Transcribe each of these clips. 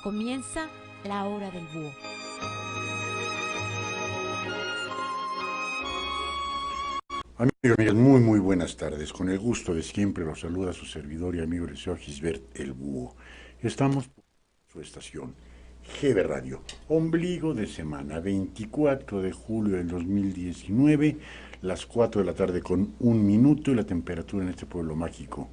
Comienza la hora del búho. Amigos y amigas, muy buenas tardes. Con el gusto de siempre los saluda su servidor y amigo el señor Gisbert el Búho. Estamos por su estación, GB Radio, ombligo de semana, 24 de julio del 2019, las 4 de la tarde con 1 minuto, y la temperatura en este pueblo mágico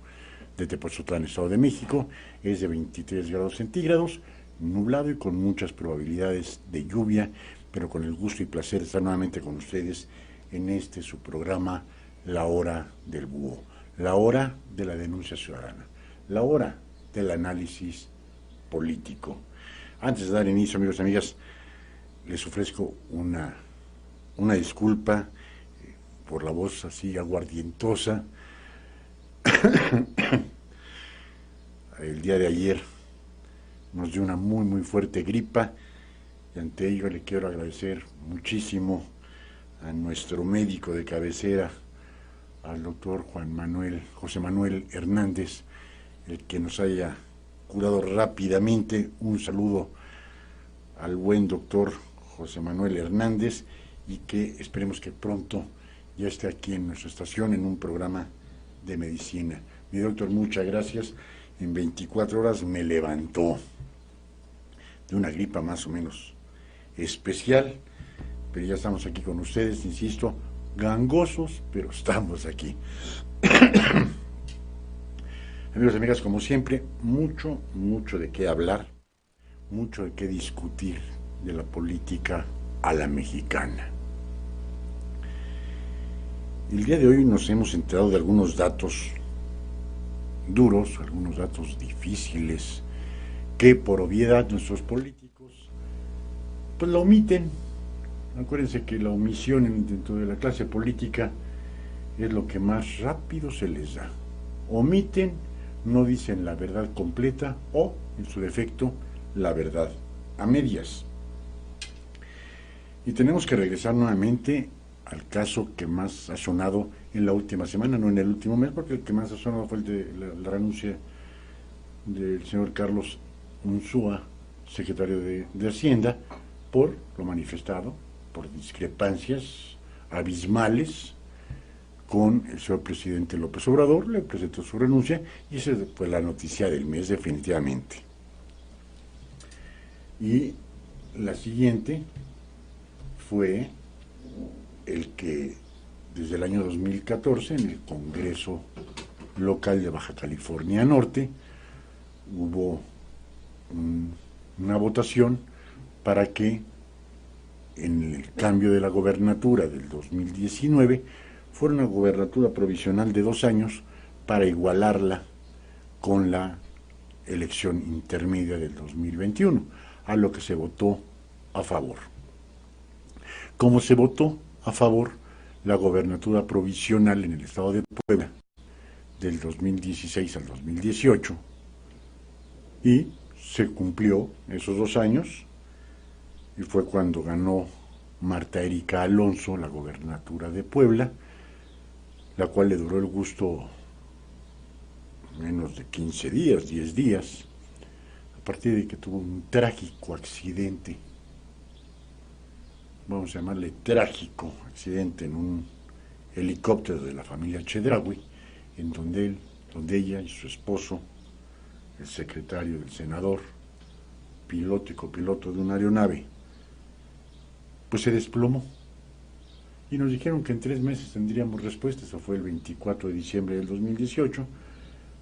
de Tepoztlán, Estado de México, es de 23 grados centígrados, nublado y con muchas probabilidades de lluvia, pero con el gusto y placer de estar nuevamente con ustedes en este su programa, La Hora del Búho, la hora de la denuncia ciudadana, la hora del análisis político. Antes de dar inicio, amigos y amigas, les ofrezco una disculpa por la voz así aguardientosa. El día de ayer nos dio una muy fuerte gripa, y ante ello le quiero agradecer muchísimo a nuestro médico de cabecera, al doctor José Manuel Hernández, el que nos haya curado rápidamente. Un saludo al buen doctor José Manuel Hernández, y que esperemos que pronto ya esté aquí en nuestra estación en un programa de medicina. Mi doctor, muchas gracias. En 24 horas me levantó de una gripa más o menos especial, pero ya estamos aquí con ustedes, insisto, gangosos, pero estamos aquí. Amigos y amigas, como siempre, mucho de qué hablar, mucho de qué discutir de la política a la mexicana. El día de hoy nos hemos enterado de algunos datos duros, algunos datos difíciles, que por obviedad nuestros políticos pues lo omiten. Acuérdense que la omisión dentro de la clase política es lo que más rápido se les da. Omiten, no dicen la verdad completa o, en su defecto, la verdad a medias. Y tenemos que regresar nuevamente al caso que más ha sonado en la última semana, no en el último mes, porque el que más ha sonado fue el de la renuncia del señor Carlos Unzúa, secretario de Hacienda, por lo manifestado, por discrepancias abismales con el señor presidente López Obrador. Le presentó su renuncia y esa fue la noticia del mes, definitivamente. Y la siguiente fue el que desde el año 2014 en el Congreso local de Baja California Norte hubo una votación para que en el cambio de la gobernatura del 2019 fuera una gobernatura provisional de 2 años para igualarla con la elección intermedia del 2021, a lo que se votó a favor. Como se votó a favor la gobernatura provisional en el estado de Puebla del 2016 al 2018, y se cumplió esos 2 años, y fue cuando ganó Marta Erika Alonso la gobernatura de Puebla, la cual le duró el gusto menos de 15 días, 10 días, a partir de que tuvo un trágico accidente, vamos a llamarle trágico accidente, en un helicóptero de la familia Chedraui, en donde ella y su esposo, el secretario del senador, piloto y copiloto de una aeronave, pues se desplomó. Y nos dijeron que en 3 meses tendríamos respuesta. Eso fue el 24 de diciembre del 2018.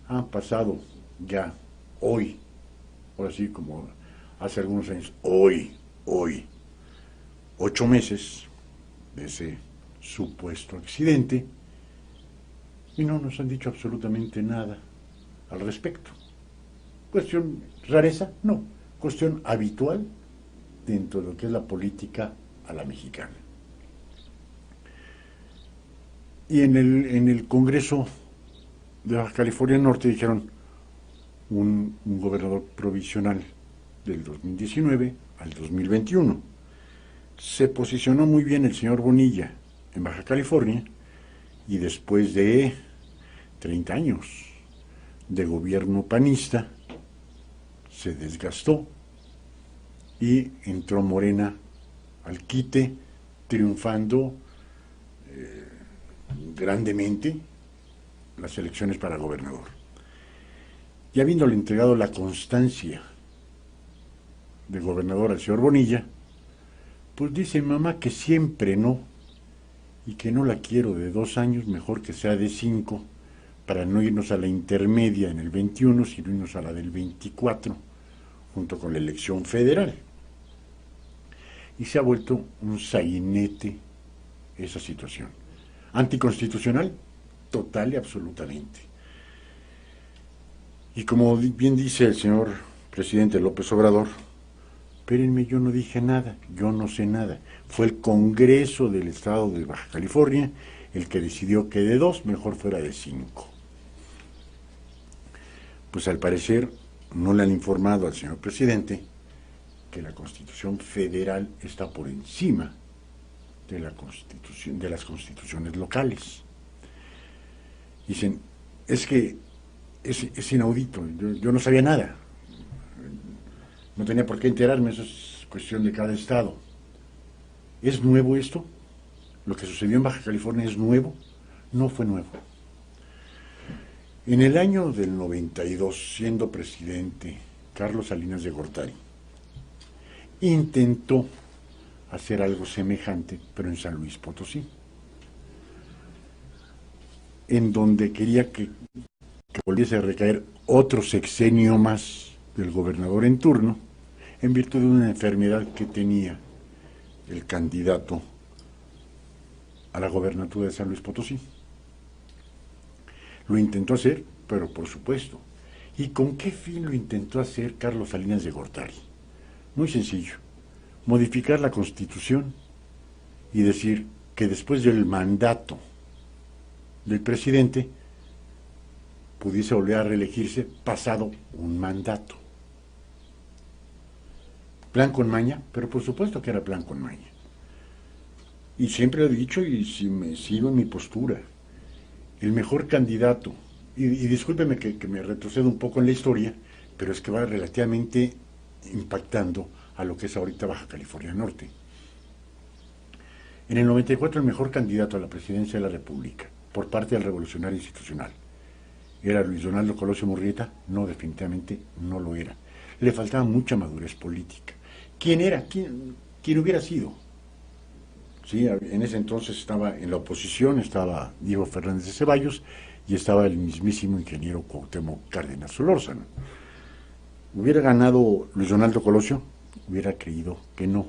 Han pasado ya hoy, ahora sí como hace algunos años, hoy, 8 meses de ese supuesto accidente, y no nos han dicho absolutamente nada al respecto. ¿Cuestión rareza? No. Cuestión habitual dentro de lo que es la política a la mexicana. Y en el Congreso de Baja California Norte dijeron un gobernador provisional del 2019 al 2021. Se posicionó muy bien el señor Bonilla en Baja California, y después de 30 años de gobierno panista se desgastó y entró Morena al quite, triunfando grandemente las elecciones para gobernador. Y habiéndole entregado la constancia de gobernador al señor Bonilla, pues dice mamá que siempre no, y que no la quiero de 2 años, mejor que sea de 5, para no irnos a la intermedia en el 21, sino irnos a la del 24, junto con la elección federal. Y se ha vuelto un sainete esa situación. Anticonstitucional, total y absolutamente. Y como bien dice el señor presidente López Obrador, espérenme, yo no dije nada, yo no sé nada. Fue el Congreso del Estado de Baja California el que decidió que de 2 mejor fuera de 5. Pues al parecer no le han informado al señor presidente que la Constitución Federal está por encima de las constituciones locales. Dicen, es que es inaudito, yo no sabía nada, no tenía por qué enterarme, eso es cuestión de cada estado. ¿Es nuevo esto? ¿Lo que sucedió en Baja California es nuevo? No fue nuevo. En el año del 92, siendo presidente Carlos Salinas de Gortari, intentó hacer algo semejante, pero en San Luis Potosí, en donde quería que volviese a recaer otro sexenio más del gobernador en turno, en virtud de una enfermedad que tenía el candidato a la gobernatura de San Luis Potosí. Lo intentó hacer, pero por supuesto. ¿Y con qué fin lo intentó hacer Carlos Salinas de Gortari? Muy sencillo. Modificar la Constitución y decir que después del mandato del presidente pudiese volver a reelegirse pasado un mandato. Plan con maña, pero por supuesto que era plan con maña. Y siempre he dicho, y si me sigo en mi postura, el mejor candidato, y discúlpeme que me retrocedo un poco en la historia, pero es que va relativamente impactando a lo que es ahorita Baja California Norte. En el 94 el mejor candidato a la presidencia de la República, por parte del Revolucionario Institucional, ¿era Luis Donaldo Colosio Murrieta? No, definitivamente no lo era. Le faltaba mucha madurez política. ¿Quién era? ¿Quién hubiera sido? Sí, en ese entonces estaba en la oposición, estaba Diego Fernández de Ceballos y estaba el mismísimo ingeniero Cuauhtémoc Cárdenas Solórzano. ¿Hubiera ganado Luis Donaldo Colosio? Hubiera creído que no.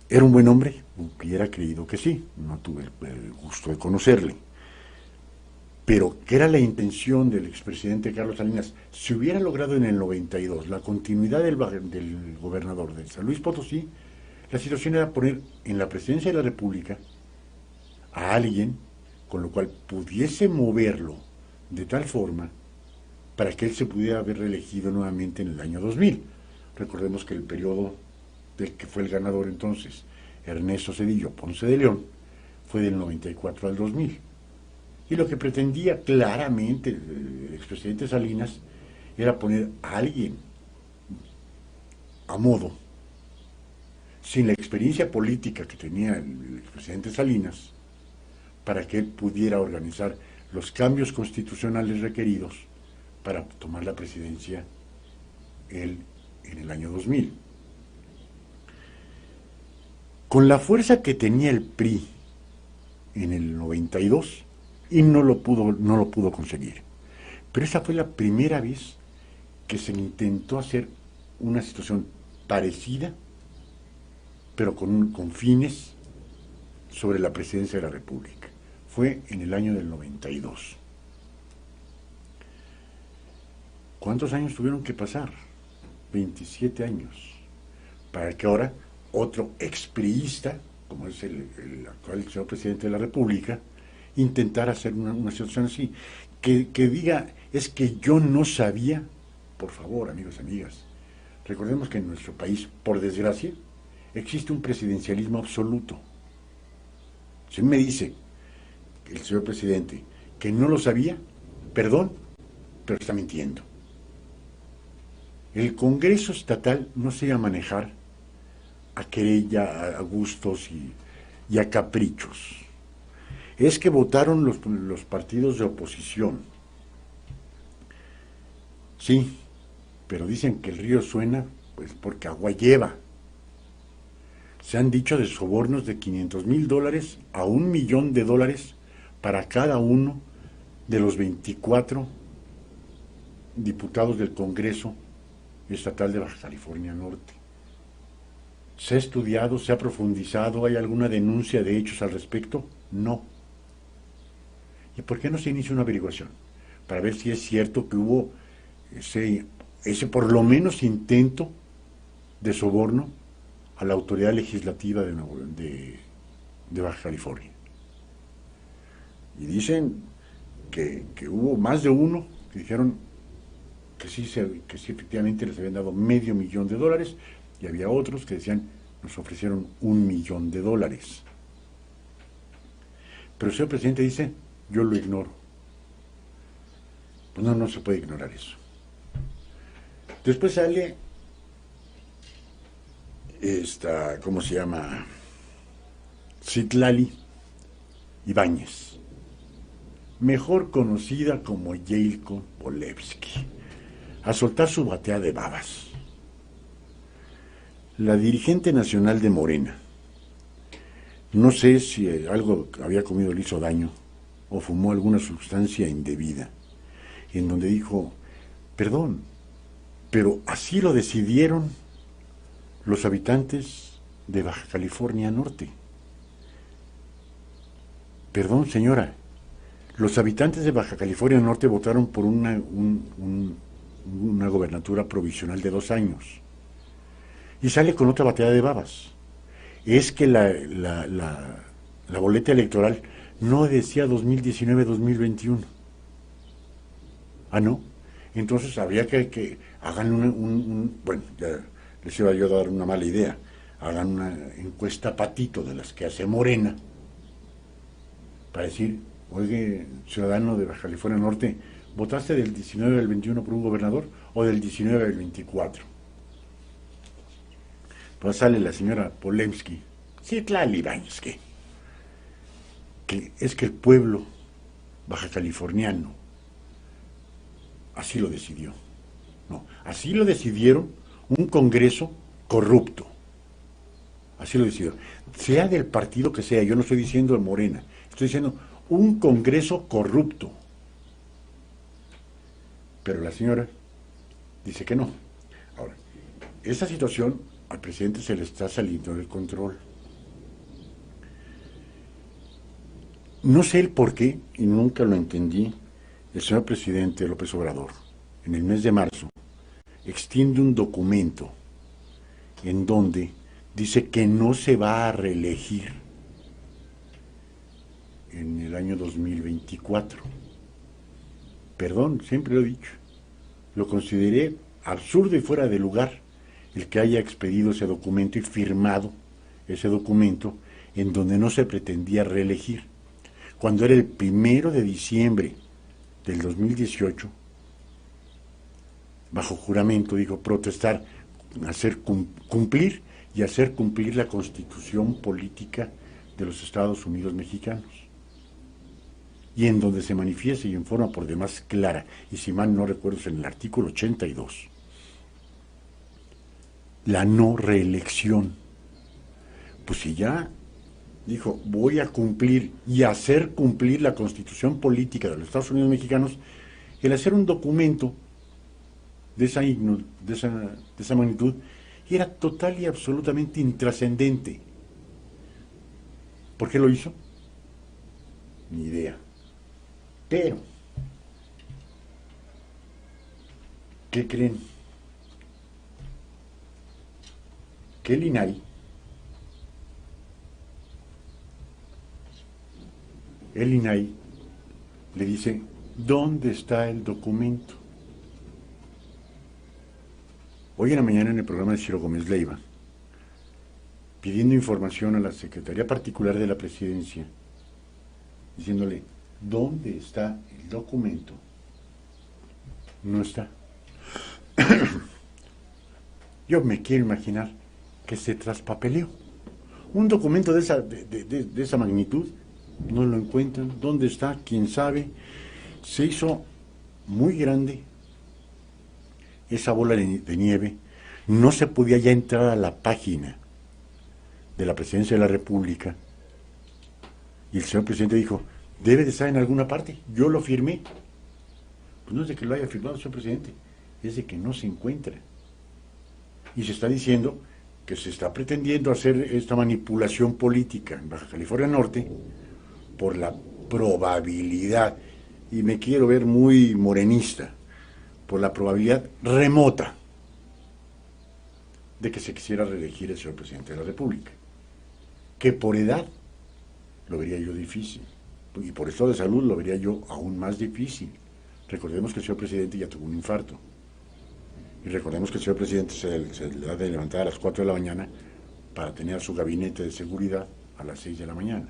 ¿Era un buen hombre? Hubiera creído que sí, no tuve el gusto de conocerle. Pero, ¿qué era la intención del expresidente Carlos Salinas? Si hubiera logrado en el 92 la continuidad del gobernador de San Luis Potosí, la situación era poner en la presidencia de la República a alguien con lo cual pudiese moverlo de tal forma para que él se pudiera haber reelegido nuevamente en el año 2000. Recordemos que el periodo del que fue el ganador entonces, Ernesto Zedillo Ponce de León, fue del 94 al 2000. Y lo que pretendía claramente el expresidente Salinas era poner a alguien a modo, sin la experiencia política que tenía el expresidente Salinas, para que él pudiera organizar los cambios constitucionales requeridos para tomar la presidencia él en el año 2000. Con la fuerza que tenía el PRI en el 92, y no lo pudo conseguir. Pero esa fue la primera vez que se intentó hacer una situación parecida, pero con fines sobre la presidencia de la República. Fue en el año del 92. ¿Cuántos años tuvieron que pasar? 27 años. Para que ahora otro expriista, como es el actual señor presidente de la República, intentar hacer una situación así. Que diga, es que yo no sabía, por favor, amigos y amigas, recordemos que en nuestro país, por desgracia, existe un presidencialismo absoluto. Si me dice el señor presidente que no lo sabía, perdón, pero está mintiendo. El Congreso Estatal no se iba a manejar a querella, a gustos y a caprichos. Es que votaron los partidos de oposición. Sí, pero dicen que el río suena pues porque agua lleva. Se han dicho de sobornos de $500,000 a $1,000,000 para cada uno de los 24 diputados del Congreso Estatal de Baja California Norte. ¿Se ha estudiado, se ha profundizado, hay alguna denuncia de hechos al respecto? No. ¿Y por qué no se inicia una averiguación? Para ver si es cierto que hubo ese por lo menos intento de soborno a la autoridad legislativa de Baja California. Y dicen que hubo más de uno que dijeron que sí efectivamente les habían dado $500,000 y había otros que decían nos ofrecieron $1,000,000. Pero el señor presidente dice yo lo ignoro. Pues no se puede ignorar eso. Después sale ¿cómo se llama? Citlali Ibáñez, mejor conocida como Yelko Polevsky, a soltar su batea de babas. La dirigente nacional de Morena, no sé si algo había comido le hizo daño o fumó alguna sustancia indebida, en donde dijo, perdón, pero así lo decidieron los habitantes de Baja California Norte. Perdón, señora, los habitantes de Baja California Norte votaron por una gobernatura provisional de 2 años. Y sale con otra bateada de babas. Es que la boleta electoral no decía 2019-2021. Ah, ¿no? Entonces habría que hagan bueno, ya les iba yo a dar una mala idea, hagan una encuesta patito de las que hace Morena, para decir, oye, ciudadano de Baja California Norte, ¿votaste del 19 al 21 por un gobernador o del 19 al 24? Pues sale la señora Polevsky, Citlali Ibáñez, que es que el pueblo baja californiano así lo decidió. No, así lo decidieron un Congreso corrupto. Así lo decidió. Sea del partido que sea, yo no estoy diciendo Morena, estoy diciendo un Congreso corrupto. Pero la señora dice que no. Ahora, esa situación al presidente se le está saliendo del control. No sé el por qué, y nunca lo entendí, el señor presidente López Obrador, en el mes de marzo, extiende un documento en donde dice que no se va a reelegir en el año 2024. Perdón, siempre lo he dicho. Lo consideré absurdo y fuera de lugar el que haya expedido ese documento y firmado ese documento en donde no se pretendía reelegir. Cuando era el 1 de diciembre del 2018, bajo juramento, dijo, protestar, hacer cumplir y hacer cumplir la Constitución política de los Estados Unidos mexicanos. Y en donde se manifiesta y en forma por demás clara, y si mal no recuerdo es en el artículo 82, la no reelección. Pues si ya dijo, voy a cumplir y hacer cumplir la Constitución política de los Estados Unidos mexicanos, el hacer un documento de esa magnitud era total y absolutamente intrascendente. ¿Por qué lo hizo? Ni idea. Pero, ¿qué creen? Que el INAI le dice, ¿dónde está el documento? Hoy en la mañana en el programa de Ciro Gómez Leiva, pidiendo información a la Secretaría Particular de la Presidencia, diciéndole, ¿dónde está el documento? No está. Yo me quiero imaginar que se traspapeleó. Un documento de esa magnitud no lo encuentran. ¿Dónde está? ¿Quién sabe? Se hizo muy grande esa bola de nieve. No se podía ya entrar a la página de la Presidencia de la República. Y el señor presidente dijo, debe de estar en alguna parte. Yo lo firmé. Pues no es de que lo haya firmado el señor presidente, es de que no se encuentra. Y se está diciendo que se está pretendiendo hacer esta manipulación política en Baja California Norte por la probabilidad, y me quiero ver muy morenista, por la probabilidad remota de que se quisiera reelegir el señor presidente de la República. Que por edad lo vería yo difícil, y por estado de salud lo vería yo aún más difícil. Recordemos que el señor presidente ya tuvo un infarto. Y recordemos que el señor presidente se le da de levantar a las 4 de la mañana para tener su gabinete de seguridad a las 6 de la mañana.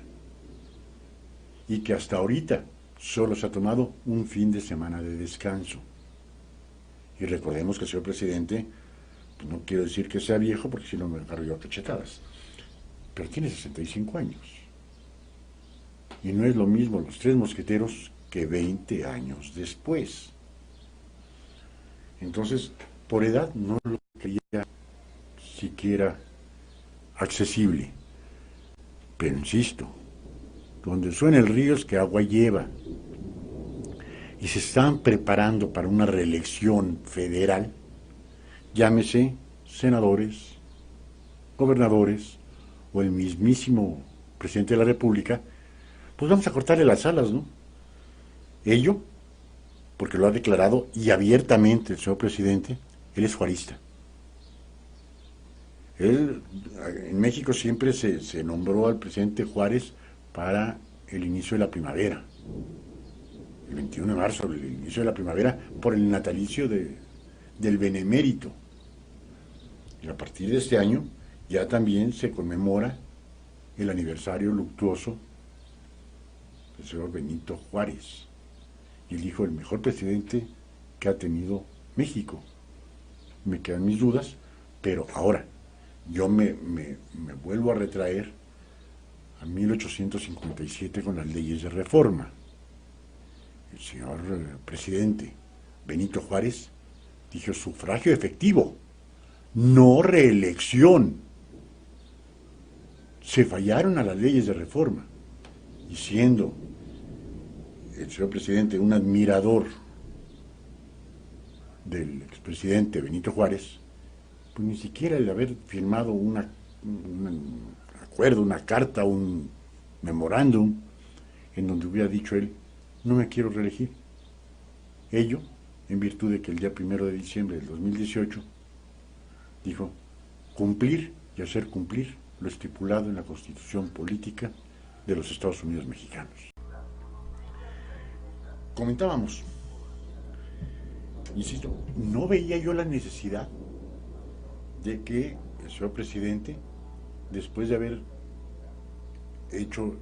Y que hasta ahorita solo se ha tomado un fin de semana de descanso. Y recordemos que el señor presidente, pues no quiero decir que sea viejo porque si no me agarro yo a cachetadas, pero tiene 65 años. Y no es lo mismo los Tres Mosqueteros que 20 años después. Entonces, por edad no lo creía siquiera accesible. Pero insisto, donde suena el río es que agua lleva. Y se están preparando para una reelección federal, llámese senadores, gobernadores o el mismísimo presidente de la República, pues vamos a cortarle las alas, ¿no? Ello, porque lo ha declarado y abiertamente el señor presidente, él es juarista. Él, en México siempre se nombró al presidente Juárez para el inicio de la primavera. El 21 de marzo, el inicio de la primavera, por el natalicio del Benemérito. Y a partir de este año ya también se conmemora el aniversario luctuoso del señor Benito Juárez. Y él dijo, el mejor presidente que ha tenido México. Me quedan mis dudas, pero ahora yo me vuelvo a retraer a 1857 con las leyes de reforma. El señor presidente Benito Juárez dijo sufragio efectivo, no reelección. Se fallaron a las leyes de reforma. Y siendo el señor presidente un admirador del expresidente Benito Juárez, pues ni siquiera el haber firmado un acuerdo, una carta, un memorándum, en donde hubiera dicho él, no me quiero reelegir. Ello, en virtud de que el día 1 de diciembre del 2018 dijo cumplir y hacer cumplir lo estipulado en la Constitución Política de los Estados Unidos Mexicanos. Comentábamos, insisto, no veía yo la necesidad de que el señor presidente, después de haber hecho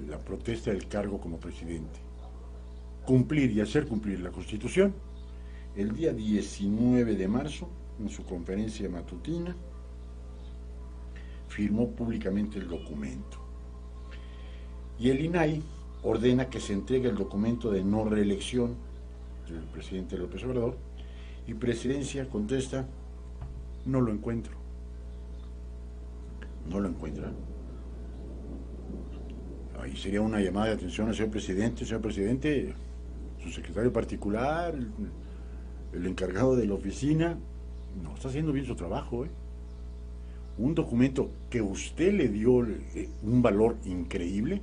la protesta del cargo como presidente, cumplir y hacer cumplir la Constitución, el día 19 de marzo, en su conferencia matutina, firmó públicamente el documento. Y el INAI ordena que se entregue el documento de no reelección del presidente López Obrador, y Presidencia contesta, no lo encuentro. No lo encuentra. Ahí sería una llamada de atención al señor presidente, su secretario particular, el encargado de la oficina, no está haciendo bien su trabajo, ¿eh? Un documento que usted le dio un valor increíble,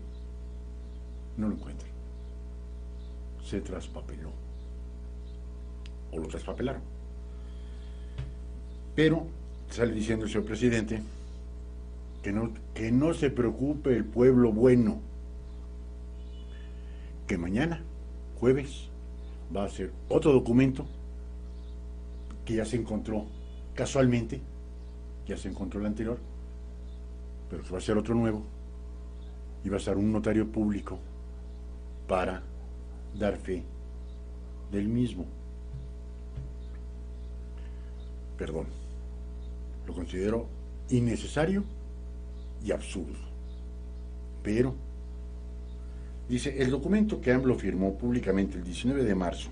no lo encuentra. Se traspapeló. O lo traspapelaron. Pero sale diciendo el señor presidente que no se preocupe el pueblo bueno, que mañana, jueves, va a hacer otro documento que ya se encontró casualmente, ya se encontró el anterior, pero que va a ser otro nuevo, y va a ser un notario público para dar fe del mismo. Perdón, Lo considero innecesario y absurdo. Pero, dice, el documento que AMLO firmó públicamente el 19 de marzo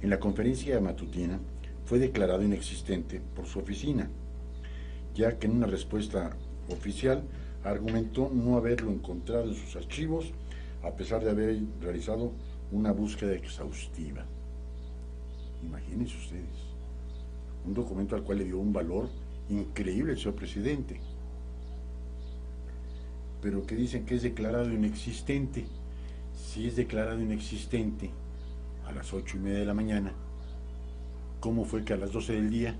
en la conferencia matutina fue declarado inexistente por su oficina, ya que en una respuesta oficial argumentó no haberlo encontrado en sus archivos a pesar de haber realizado una búsqueda exhaustiva. Imagínense ustedes, un documento al cual le dio un valor increíble el señor presidente, pero que dicen que es declarado inexistente. Si es declarado inexistente a las 8:30 de la mañana, ¿cómo fue que a las 12 del día?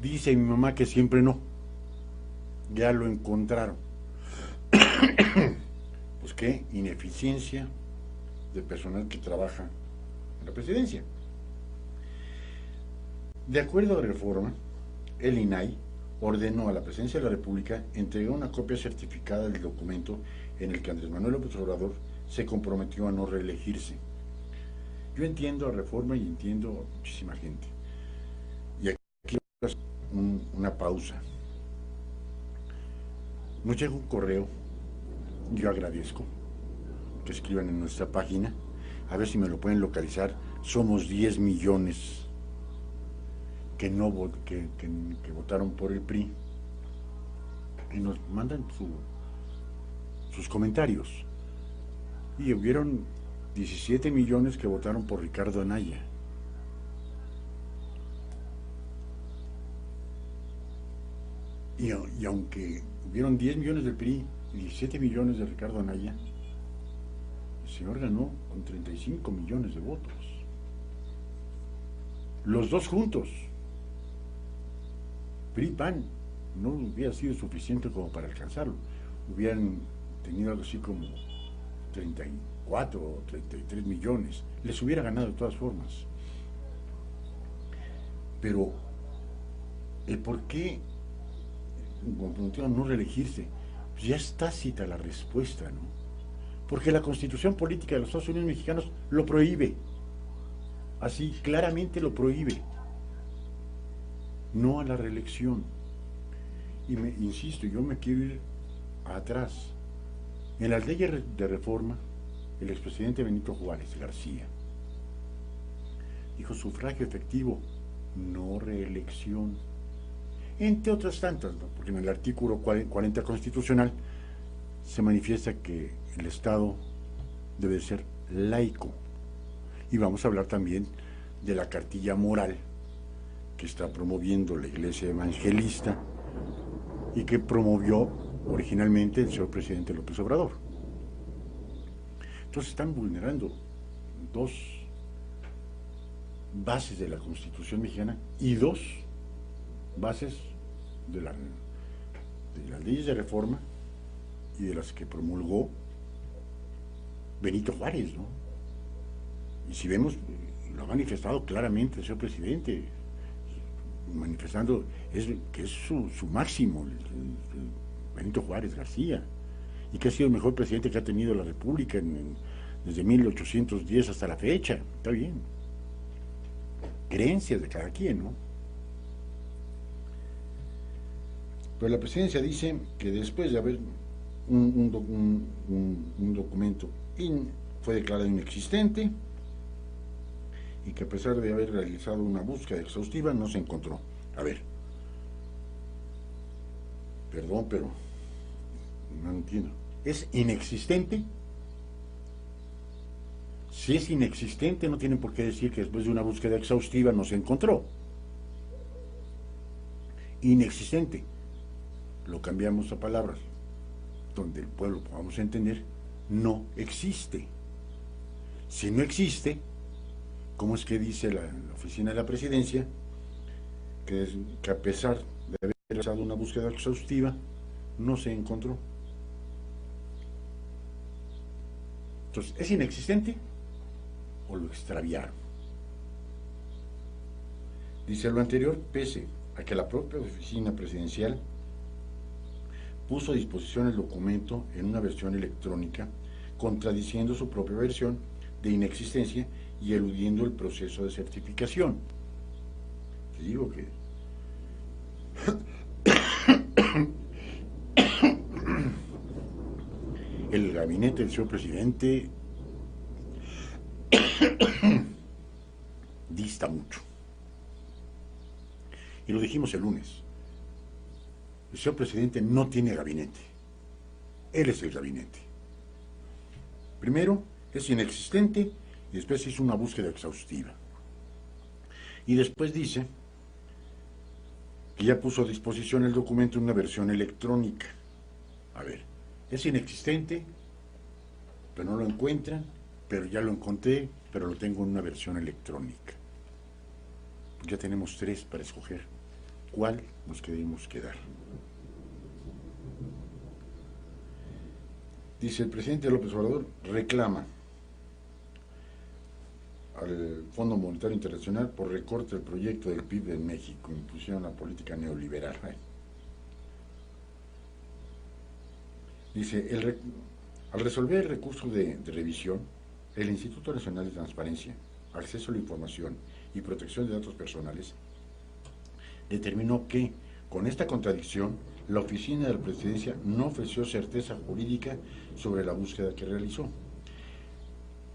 Dice mi mamá que siempre no. Ya lo encontraron. Pues qué ineficiencia de personal que trabaja en la presidencia. De acuerdo a la reforma, el INAI ordenó a la Presidencia de la República entregar una copia certificada del documento en el que Andrés Manuel López Obrador se comprometió a no reelegirse. Yo entiendo a Reforma y entiendo a muchísima gente. Y aquí una pausa. Nos llega un correo, yo agradezco que escriban en nuestra página, a ver si me lo pueden localizar. Somos 10 millones que votaron por el PRI, y nos mandan sus comentarios. Y hubieron 17 millones que votaron por Ricardo Anaya. Y aunque hubieron 10 millones del PRI y 17 millones de Ricardo Anaya, el señor ganó con 35 millones de votos. Los dos juntos. PRI-PAN no hubiera sido suficiente como para alcanzarlo. Hubieran tenido algo así como 34 o 33 millones. Les hubiera ganado de todas formas. Pero el por qué no reelegirse, pues ya está cita la respuesta, ¿no? Porque la Constitución Política de los Estados Unidos Mexicanos lo prohíbe. Así, claramente lo prohíbe. No a la reelección. Y insisto, yo me quiero ir atrás. En las leyes de reforma, el expresidente Benito Juárez García dijo sufragio efectivo, no reelección. Entre otras tantas, ¿no? Porque en el artículo 40 constitucional se manifiesta que el Estado debe ser laico. Y vamos a hablar también de la cartilla moral que está promoviendo la Iglesia Evangelista y que promovió originalmente el señor presidente López Obrador. Entonces están vulnerando dos bases de la Constitución mexicana y dos bases de las leyes de reforma y de las que promulgó Benito Juárez, ¿no? Y si vemos, lo ha manifestado claramente el señor presidente, manifestando que es su máximo, el Benito Juárez García, y que ha sido el mejor presidente que ha tenido la República desde 1810 hasta la fecha. Está bien. Creencias de cada quien, ¿no? Pero la presidencia dice que después de haber un documento fue declarado inexistente y que a pesar de haber realizado una búsqueda exhaustiva no se encontró. A ver, perdón, pero no entiendo. ¿Es inexistente? Si es inexistente, no tienen por qué decir que después de una búsqueda exhaustiva no se encontró. Inexistente. Lo cambiamos a palabras donde el pueblo podamos entender, no existe. Si no existe, ¿cómo es que dice la oficina de la presidencia que a pesar de haber realizado una búsqueda exhaustiva no se encontró? Entonces, ¿es inexistente o lo extraviaron? Dice lo anterior, pese a que la propia oficina presidencial puso a disposición el documento en una versión electrónica, contradiciendo su propia versión de inexistencia y eludiendo el proceso de certificación. Te digo que gabinete del señor presidente dista mucho. Y lo dijimos el lunes. El señor presidente no tiene gabinete. Él es el gabinete. Primero, es inexistente y después hizo una búsqueda exhaustiva. Y después dice que ya puso a disposición el documento en una versión electrónica. A ver, es inexistente, pero no lo encuentran, pero ya lo encontré, pero lo tengo en una versión electrónica. Ya tenemos 3 para escoger cuál nos queremos quedar. Dice el presidente López Obrador reclama al Fondo Monetario Internacional por recorte del proyecto del PIB de México, impulsión a la política neoliberal. Dice, al resolver el recurso de revisión, el Instituto Nacional de Transparencia, Acceso a la Información y Protección de Datos Personales determinó que, con esta contradicción, la oficina de la presidencia no ofreció certeza jurídica sobre la búsqueda que realizó.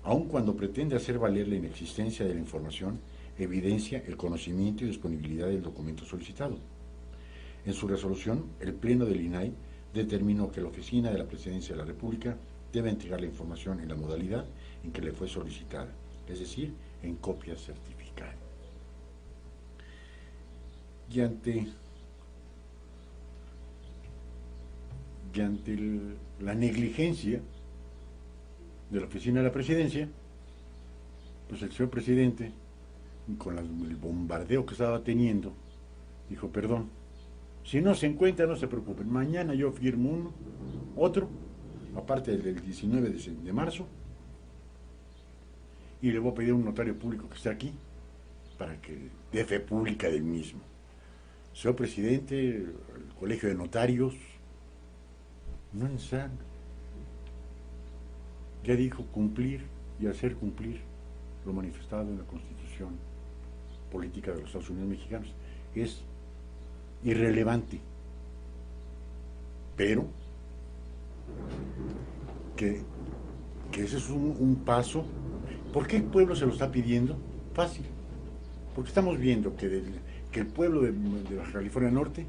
Aun cuando pretende hacer valer la inexistencia de la información, evidencia el conocimiento y disponibilidad del documento solicitado. En su resolución, el Pleno del INAI determinó que la oficina de la Presidencia de la República debe entregar la información en la modalidad en que le fue solicitada, es decir, en copia certificada. Y ante la negligencia de la oficina de la presidencia, pues el señor presidente, con el bombardeo que estaba teniendo, dijo, perdón, si no se encuentra, no se preocupen, mañana yo firmo otro, aparte del 19 de marzo, y le voy a pedir a un notario público que esté aquí, para que dé fe pública del mismo. Señor presidente, el colegio de notarios, no es necesario. Ya dijo cumplir y hacer cumplir lo manifestado en la Constitución Política de los Estados Unidos Mexicanos. Es irrelevante, pero que ese es un paso. ¿Por qué el pueblo se lo está pidiendo? Fácil, porque estamos viendo que el pueblo de Baja California Norte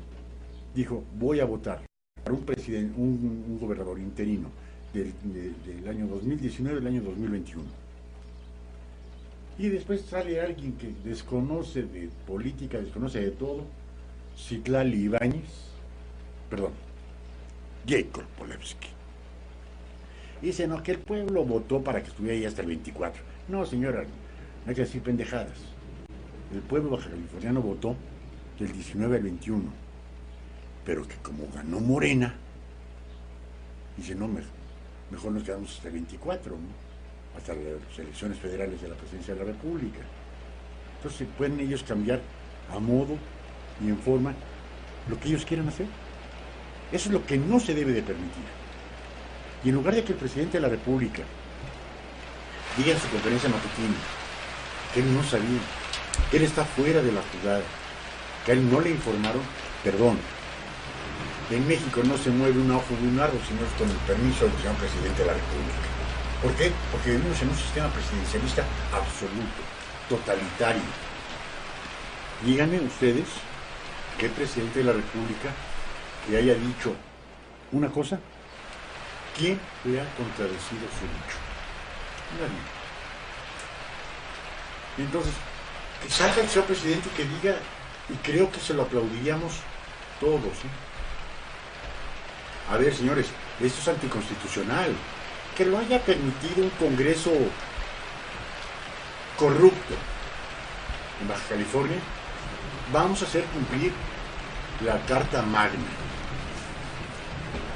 dijo, voy a votar para un presidente, un gobernador interino del año 2019 al año 2021. Y después sale alguien que desconoce de política, desconoce de todo, Citlali Ibáñez, perdón, Jacob Polewski. Dice, no, que el pueblo votó para que estuviera ahí hasta el 24. No, señora, no hay que decir pendejadas. El pueblo bajacaliforniano votó del 19 al 21, pero que como ganó Morena, dice, no, mejor nos quedamos hasta el 24, ¿no? Hasta las elecciones federales de la presidencia de la República. Entonces pueden ellos cambiar a modo y en forma lo que ellos quieran hacer. Eso es lo que no se debe de permitir. Y en lugar de que el presidente de la República diga en su conferencia matutina que él no sabía, que él está fuera de la jugada, que a él no le informaron, perdón, en México no se mueve un ojo de un árbol, sino es con el permiso del señor presidente de la República. ¿Por qué? Porque vivimos en un sistema presidencialista absoluto, totalitario. Díganme ustedes qué presidente de la República que haya dicho una cosa, ¿quién le ha contradecido su dicho? Nadie. Y entonces, que salga el señor presidente y que diga, y creo que se lo aplaudiríamos todos, ¿eh? A ver, señores, esto es anticonstitucional. Que lo haya permitido un Congreso corrupto en Baja California, vamos a hacer cumplir la Carta Magna.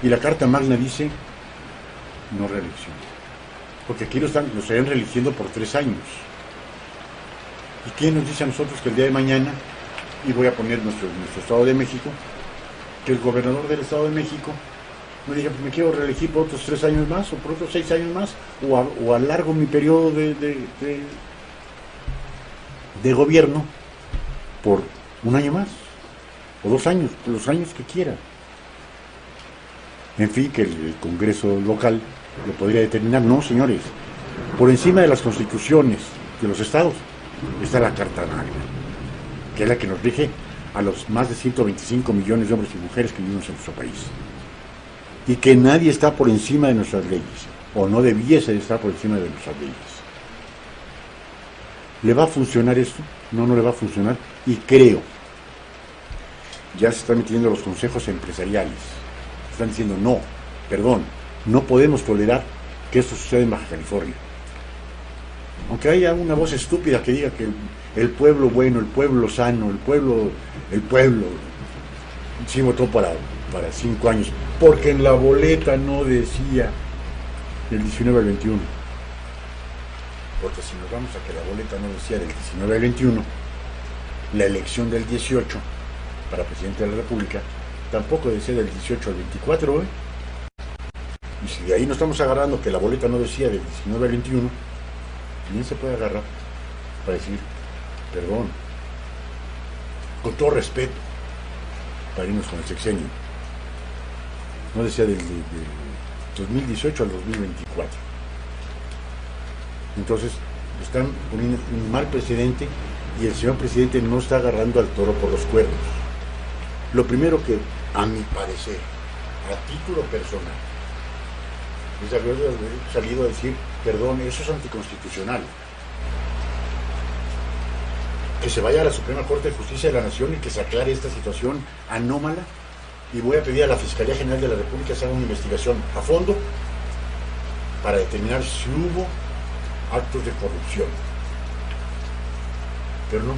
Y la Carta Magna dice no reelección. Porque aquí lo estarían reeligiendo por 3 años. ¿Y quién nos dice a nosotros que el día de mañana, y voy a poner nuestro Estado de México, que el gobernador del Estado de México me diga, pues me quiero reelegir por otros 3 años más, o por otros 6 años más, o alargo mi periodo de gobierno por 1 año más, o 2 años, por los años que quiera? En fin, que el Congreso local lo podría determinar. No, señores, por encima de las constituciones de los estados está la Carta Magna, que es la que nos rige a los más de 125 millones de hombres y mujeres que vivimos en nuestro país. Y que nadie está por encima de nuestras leyes, o no debiese de estar por encima de nuestras leyes. ¿Le va a funcionar esto? No, no le va a funcionar. Y creo, ya se están metiendo los consejos empresariales. Están diciendo, no, perdón, no podemos tolerar que esto suceda en Baja California. Aunque haya una voz estúpida que diga que el pueblo bueno, el pueblo sano, el pueblo sí votó para 5 años, porque en la boleta no decía del 19 al 21. Porque si nos vamos a que la boleta no decía del 19 al 21, la elección del 18 para presidente de la República tampoco decía del 18 al 24, ¿eh? Y si de ahí nos estamos agarrando que la boleta no decía del 19 al 21, ¿quién se puede agarrar para decir, perdón, con todo respeto, para irnos con el sexenio? No decía del 2018 al 2024. Entonces, están poniendo un mal precedente y el señor presidente no está agarrando al toro por los cuernos. Lo primero que, a mi parecer, a título personal, es haber salido a decir, perdón, eso es anticonstitucional. Que se vaya a la Suprema Corte de Justicia de la Nación y que se aclare esta situación anómala, y voy a pedir a la Fiscalía General de la República que haga una investigación a fondo para determinar si hubo actos de corrupción. Pero no,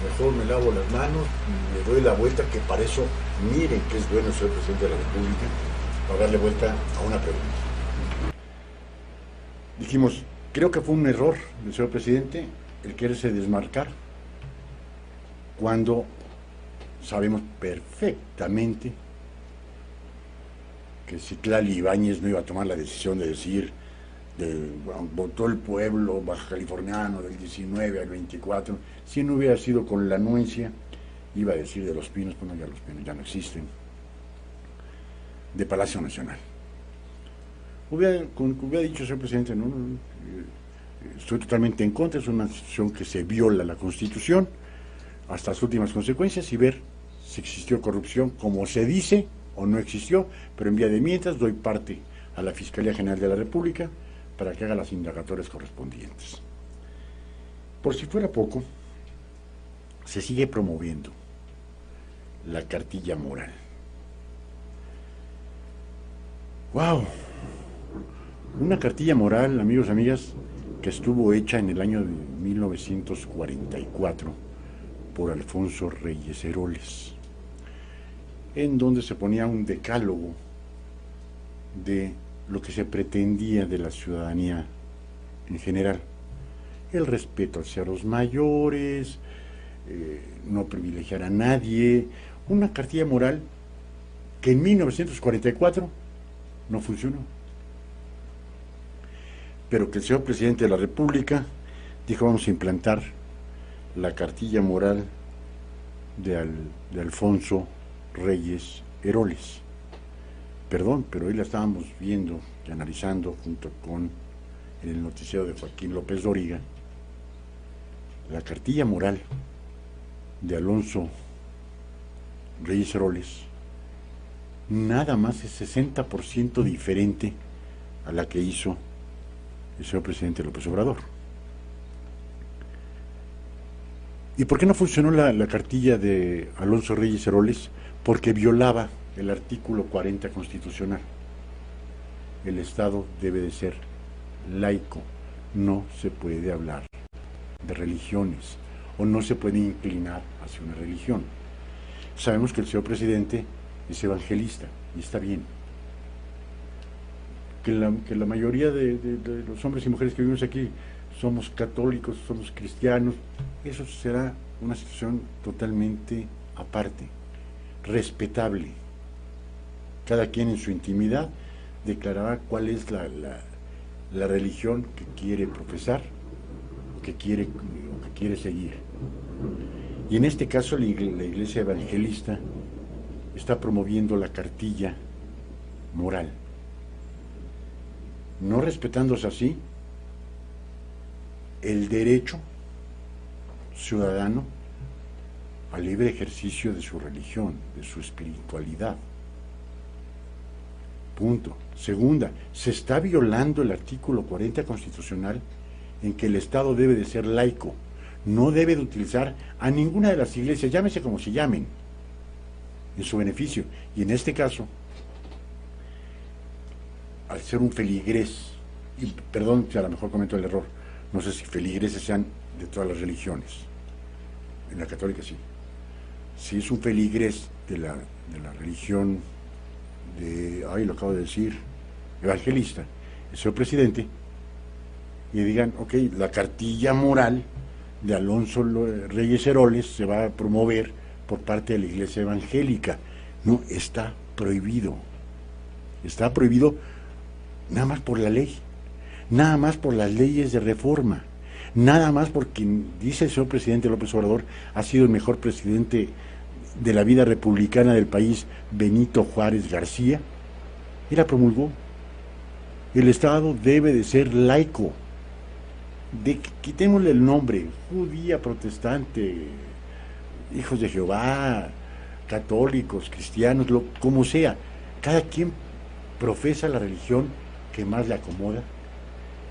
mejor me lavo las manos y le doy la vuelta, que para eso, miren que es bueno ser presidente de la República, para darle vuelta a una pregunta. Dijimos, creo que fue un error del señor presidente el quererse desmarcar cuando sabemos perfectamente que Citlali Ibáñez no iba a tomar la decisión de decir votó el pueblo baja californiano del 19 al 24, si no hubiera sido con la anuencia, iba a decir de Los Pinos, bueno, ya Los Pinos ya no existen, de Palacio Nacional. Hubiera dicho, señor presidente, no, estoy totalmente en contra, es una situación que se viola la Constitución hasta las últimas consecuencias, y ver si existió corrupción, como se dice, o no existió, pero en vía de mientras doy parte a la Fiscalía General de la República para que haga las indagatorias correspondientes. Por si fuera poco, se sigue promoviendo la cartilla moral. ¡Wow! Una cartilla moral, amigos y amigas, que estuvo hecha en el año de 1944 por Alfonso Reyes Heroles, en donde se ponía un decálogo de lo que se pretendía de la ciudadanía en general: el respeto hacia los mayores, no privilegiar a nadie. Una cartilla moral que en 1944 no funcionó, pero que el señor presidente de la República dijo, vamos a implantar la cartilla moral de Alfonso Reyes Heroles. Perdón, pero hoy la estábamos viendo y analizando junto con el noticiero de Joaquín López Dóriga. La cartilla moral de Alfonso Reyes Heroles nada más es 60% diferente a la que hizo el señor presidente López Obrador. ¿Y por qué no funcionó la cartilla de Alfonso Reyes Heroles? Porque violaba el artículo 40 constitucional. El Estado debe de ser laico, no se puede hablar de religiones, o no se puede inclinar hacia una religión. Sabemos que el señor presidente es evangelista, y está bien. Que la mayoría de los hombres y mujeres que vivimos aquí somos católicos, somos cristianos, eso será una situación totalmente aparte, respetable. Cada quien en su intimidad declarará cuál es la religión que quiere profesar, o que quiere seguir. Y en este caso la Iglesia Evangelista está promoviendo la cartilla moral. no respetándose así el derecho ciudadano al libre ejercicio de su religión, de su espiritualidad. Punto. Segunda, se está violando el artículo 40 constitucional en que el Estado debe de ser laico, no debe de utilizar a ninguna de las iglesias, llámese como se llamen, en su beneficio. Y en este caso, al ser un feligrés, y perdón si a lo mejor cometo el error, no sé si feligreses sean de todas las religiones, en la católica sí, si es un feligrés de la religión de, lo acabo de decir, evangelista, el señor presidente, y digan, ok, la cartilla moral de Alonso Reyes Heroles se va a promover por parte de la iglesia evangélica. No, está prohibido nada más por la ley, nada más por las leyes de reforma, nada más porque, dice el señor presidente López Obrador, ha sido el mejor presidente de la vida republicana del país, Benito Juárez García, y la promulgó. El Estado debe de ser laico. Quitémosle el nombre, judía, protestante, hijos de Jehová, católicos, cristianos, como sea. Cada quien profesa la religión que más le acomoda,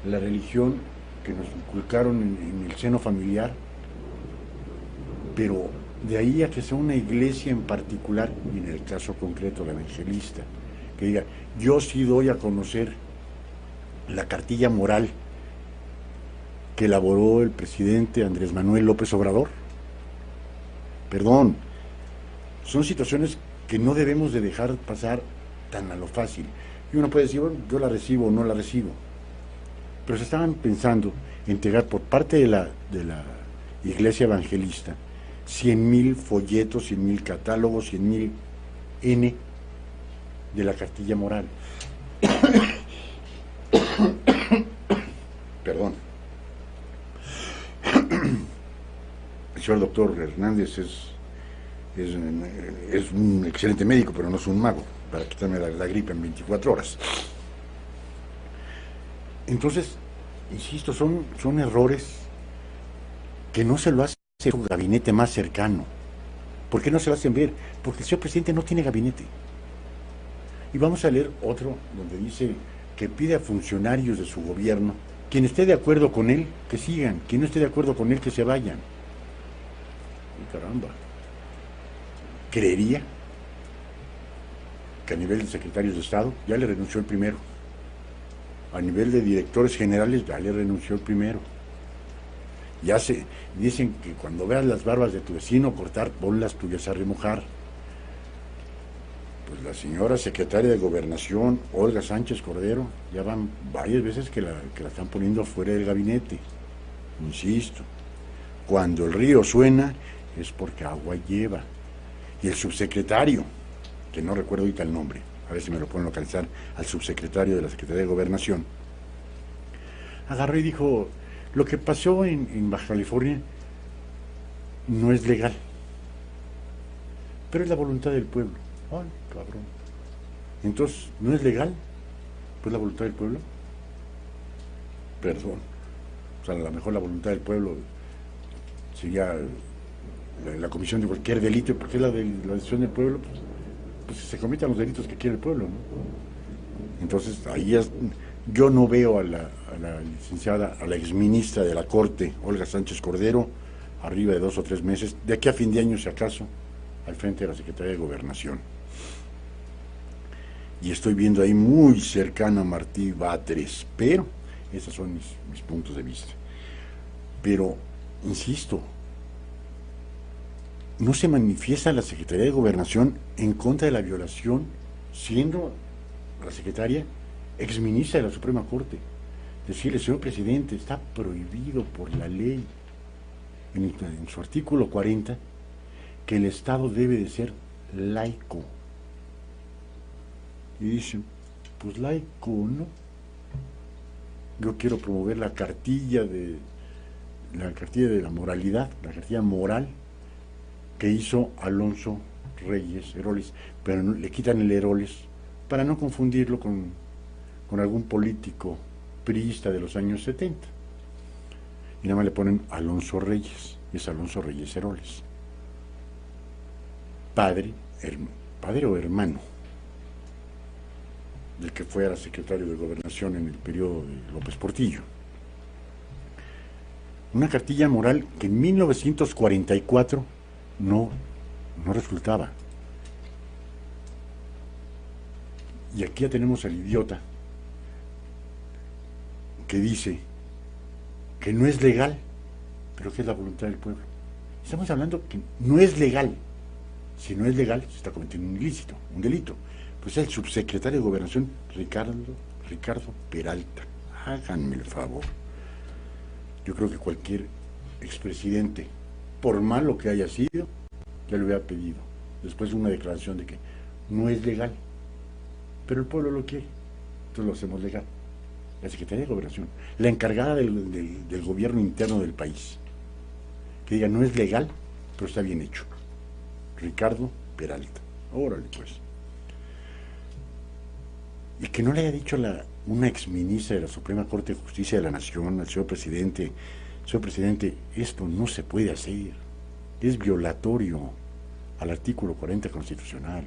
la religión que nos inculcaron en el seno familiar, pero de ahí a que sea una iglesia en particular, y en el caso concreto la evangelista, que diga, yo sí doy a conocer la cartilla moral que elaboró el presidente Andrés Manuel López Obrador. Perdón, son situaciones que no debemos de dejar pasar tan a lo fácil. Y uno puede decir, bueno, yo la recibo o no la recibo. Pero se estaban pensando en entregar por parte de la iglesia evangelista 100,000 folletos, 100,000 catálogos, 100,000 N de la cartilla moral. Perdón. El señor doctor Hernández es un excelente médico, pero no es un mago para quitarme la gripe en 24 horas. Entonces, insisto, son errores que no se lo hace su gabinete más cercano. ¿Por qué no se lo hacen ver? Porque el señor presidente no tiene gabinete. Y vamos a leer otro donde dice que pide a funcionarios de su gobierno, quien esté de acuerdo con él, que sigan, quien no esté de acuerdo con él, que se vayan. Y caramba, creería que a nivel de secretarios de Estado ya le renunció el primero, a nivel de directores generales ya le renunció el primero. Ya se dicen que cuando veas las barbas de tu vecino cortar, pon las tuyas a remojar. Pues la señora secretaria de Gobernación, Olga Sánchez Cordero, ya van varias veces que la están poniendo fuera del gabinete. Insisto, cuando el río suena es porque agua lleva. Y el subsecretario, que no recuerdo ahorita el nombre, a ver si me lo pueden localizar, al subsecretario de la Secretaría de Gobernación, agarró y dijo, lo que pasó en Baja California no es legal, pero es la voluntad del pueblo. Ay, cabrón. Entonces, ¿no es legal? Pues la voluntad del pueblo. Perdón. O sea, a lo mejor la voluntad del pueblo sería la comisión de cualquier delito, porque es la decisión del pueblo, pues se cometan los delitos que quiere el pueblo, ¿no? Entonces, ahí yo no veo a la licenciada, a la exministra de la Corte, Olga Sánchez Cordero, arriba de 2 o 3 meses, de aquí a fin de año, si acaso, al frente de la Secretaría de Gobernación. Y estoy viendo ahí muy cercano a Martí Batres, pero esos son mis puntos de vista. Pero, insisto, no se manifiesta la Secretaría de Gobernación en contra de la violación, siendo la secretaria exministra de la Suprema Corte. Decirle, señor presidente, está prohibido por la ley, en su artículo 40, que el Estado debe de ser laico. Y dicen, pues laico, ¿no? Yo quiero promover la cartilla de la moralidad, la cartilla moral que hizo Alonso Reyes Heroles, pero le quitan el Heroles para no confundirlo con con algún político priista de los años 70. Y nada más le ponen Alonso Reyes, y es Alonso Reyes Heroles. Padre o hermano del que fuera secretario de Gobernación en el periodo de López Portillo. Una cartilla moral que en 1944 no resultaba. Y aquí ya tenemos al idiota que dice que no es legal, pero que es la voluntad del pueblo. Estamos hablando que no es legal. Si no es legal, se está cometiendo un ilícito, un delito. Pues el subsecretario de Gobernación, Ricardo Peralta. Háganme el favor. Yo creo que cualquier expresidente, por malo que haya sido, ya lo hubiera pedido. Después de una declaración de que no es legal. Pero el pueblo lo quiere. Entonces lo hacemos legal. La Secretaría de Gobernación, la encargada del gobierno interno del país, que diga no es legal, pero está bien hecho. Ricardo Peralta. Órale, pues. Y que no le haya dicho una exministra de la Suprema Corte de Justicia de la Nación al señor presidente, esto no se puede hacer, es violatorio al artículo 40 constitucional.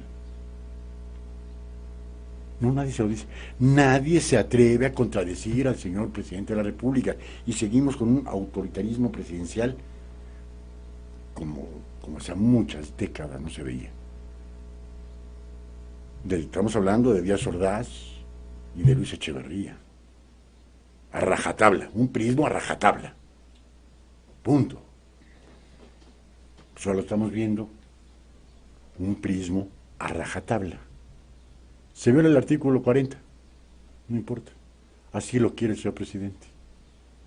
No, nadie se lo dice. Nadie se atreve a contradecir al señor presidente de la República y seguimos con un autoritarismo presidencial como hace muchas décadas no se veía. Estamos hablando de Díaz Ordaz y de Luis Echeverría. A rajatabla, un prismo a rajatabla. Punto. Solo estamos viendo un prismo a rajatabla. Se viola el artículo 40, no importa. Así lo quiere el señor presidente.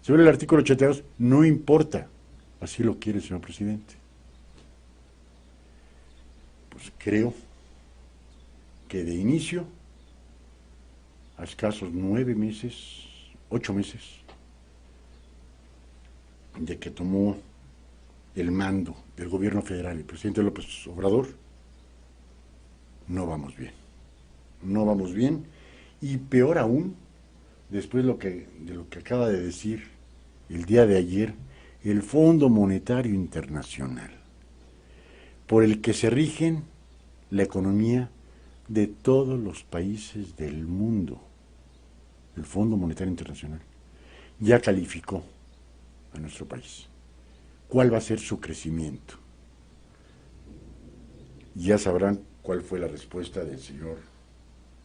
Se viola el artículo 82, no importa. Así lo quiere el señor presidente. Pues creo que de inicio, a escasos 9 meses, 8 meses, de que tomó el mando del gobierno federal el presidente López Obrador, no vamos bien. No vamos bien, y peor aún, después de lo que acaba de decir el día de ayer, el Fondo Monetario Internacional, por el que se rigen la economía de todos los países del mundo. El Fondo Monetario Internacional ya calificó a nuestro país. ¿Cuál va a ser su crecimiento? Ya sabrán cuál fue la respuesta del señor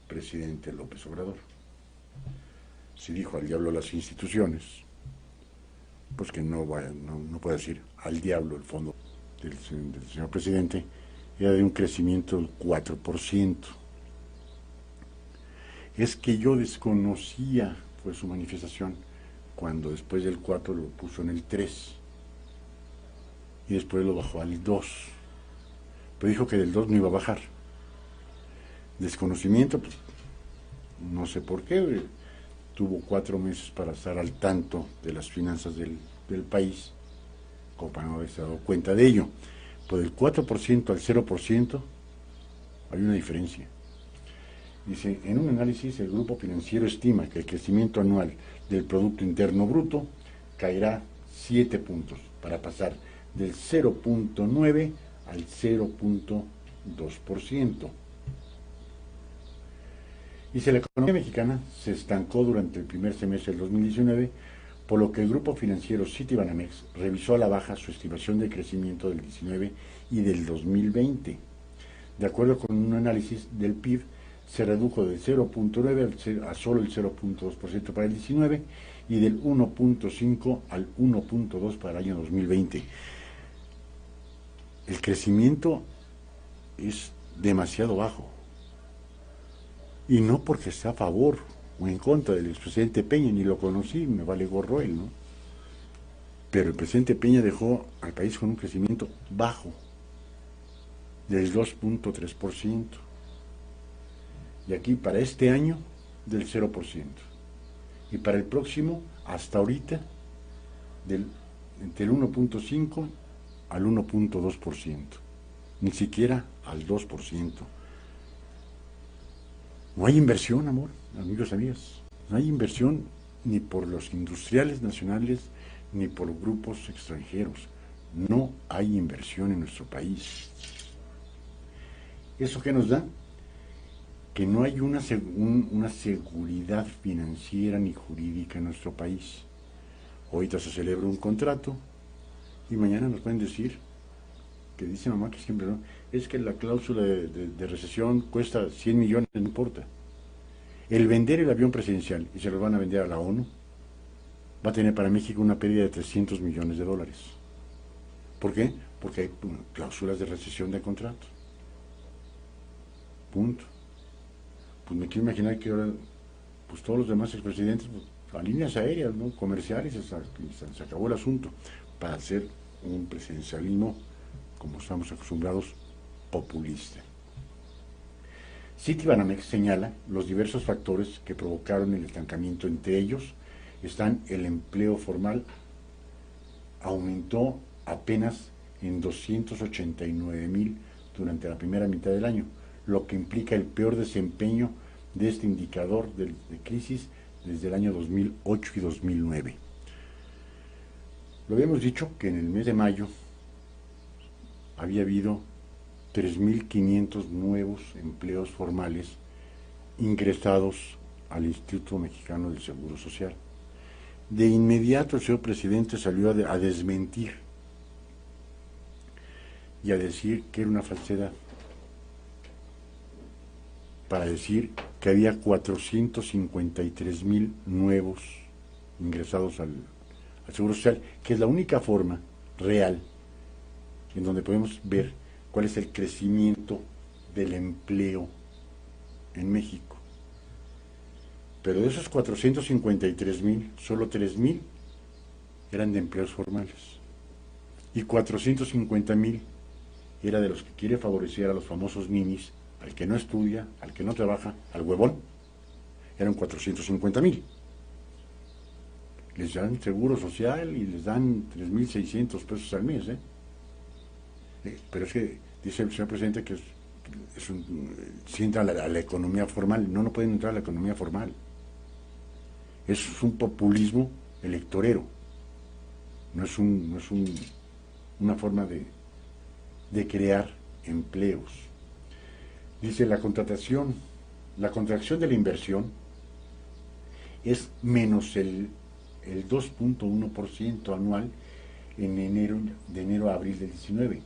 presidente López Obrador. Si dijo al diablo las instituciones, pues que no puede decir al diablo el fondo del señor presidente, era de un crecimiento del 4%. Es que yo desconocía, fue su manifestación, cuando después del 4 lo puso en el 3 y después lo bajó al 2, pero dijo que del 2 no iba a bajar. Desconocimiento, pues, no sé por qué, tuvo 4 meses para estar al tanto de las finanzas del país, como para no haberse dado cuenta de ello. Pues del 4% al 0% hay una diferencia. Dice, en un análisis el grupo financiero estima que el crecimiento anual del Producto Interno Bruto caerá 7 puntos, para pasar del 0.9 al 0.2%. Dice, la economía mexicana se estancó durante el primer semestre del 2019, por lo que el grupo financiero Citibanamex revisó a la baja su estimación de crecimiento del 19 y del 2020. De acuerdo con un análisis del PIB, se redujo del 0.9 a solo el 0.2% para el 19 y del 1.5 al 1.2 para el año 2020. El crecimiento es demasiado bajo. Y no porque esté a favor o en contra del expresidente Peña, ni lo conocí, me vale gorro él, ¿no? Pero el presidente Peña dejó al país con un crecimiento bajo, del 2.3%. Y aquí para este año, del 0%. Y para el próximo, hasta ahorita, entre el 1.5 al 1.2%. Ni siquiera al 2%. No hay inversión, amor, amigos, amigas. No hay inversión ni por los industriales nacionales ni por grupos extranjeros. No hay inversión en nuestro país. ¿Eso qué nos da? Que no hay una seguridad financiera ni jurídica en nuestro país. Ahorita se celebra un contrato y mañana nos pueden decir, que dice mamá que siempre no, es que la cláusula de recesión cuesta 100 millones, no importa. El vender el avión presidencial y se lo van a vender a la ONU va a tener para México una pérdida de 300 millones de dólares. ¿Por qué? Porque hay cláusulas de recesión de contrato. Punto. Pues me quiero imaginar que ahora, pues todos los demás expresidentes, pues, a líneas aéreas, ¿no? Comerciales, se acabó el asunto, para hacer un presidencialismo, como estamos acostumbrados, populista. Citibanamex señala los diversos factores que provocaron el estancamiento. Entre ellos están el empleo formal, aumentó apenas en 289,000 durante la primera mitad del año, lo que implica el peor desempeño de este indicador de crisis desde el año 2008 y 2009. Lo habíamos dicho que en el mes de mayo había habido 3.500 nuevos empleos formales ingresados al Instituto Mexicano del Seguro Social. De inmediato el señor presidente salió a desmentir y a decir que era una falsedad, para decir que había 453,000 nuevos ingresados al Seguro Social, que es la única forma real en donde podemos ver cuál es el crecimiento del empleo en México. Pero de esos 453,000, solo 3,000 eran de empleos formales. Y 450,000 era de los que quiere favorecer a los famosos ninis, al que no estudia, al que no trabaja, al huevón. Eran 450,000. Les dan seguro social y les dan 3,600 pesos al mes, pero es que dice el señor presidente que si entra a la economía formal. No pueden entrar a la economía formal. Eso es un populismo electorero. No es una forma de crear empleos. Dice la contracción de la inversión es menos el 2.1% anual de enero a abril del 19.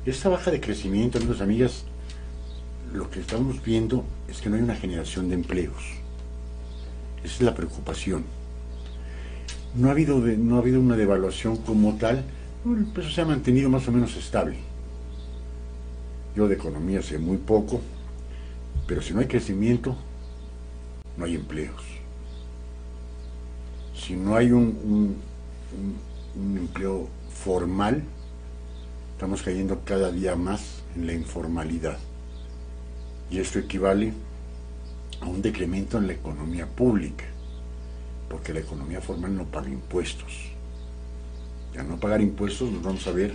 Esta baja de crecimiento, amigos y amigas, lo que estamos viendo es que no hay una generación de empleos. Esa es la preocupación. No ha habido una devaluación como tal. El peso se ha mantenido más o menos estable. Yo de economía sé muy poco, pero si no hay crecimiento, no hay empleos. Si no hay un empleo formal, estamos cayendo cada día más en la informalidad. Y esto equivale a un decremento en la economía pública, porque la economía formal no paga impuestos. Y al no pagar impuestos nos vamos a ver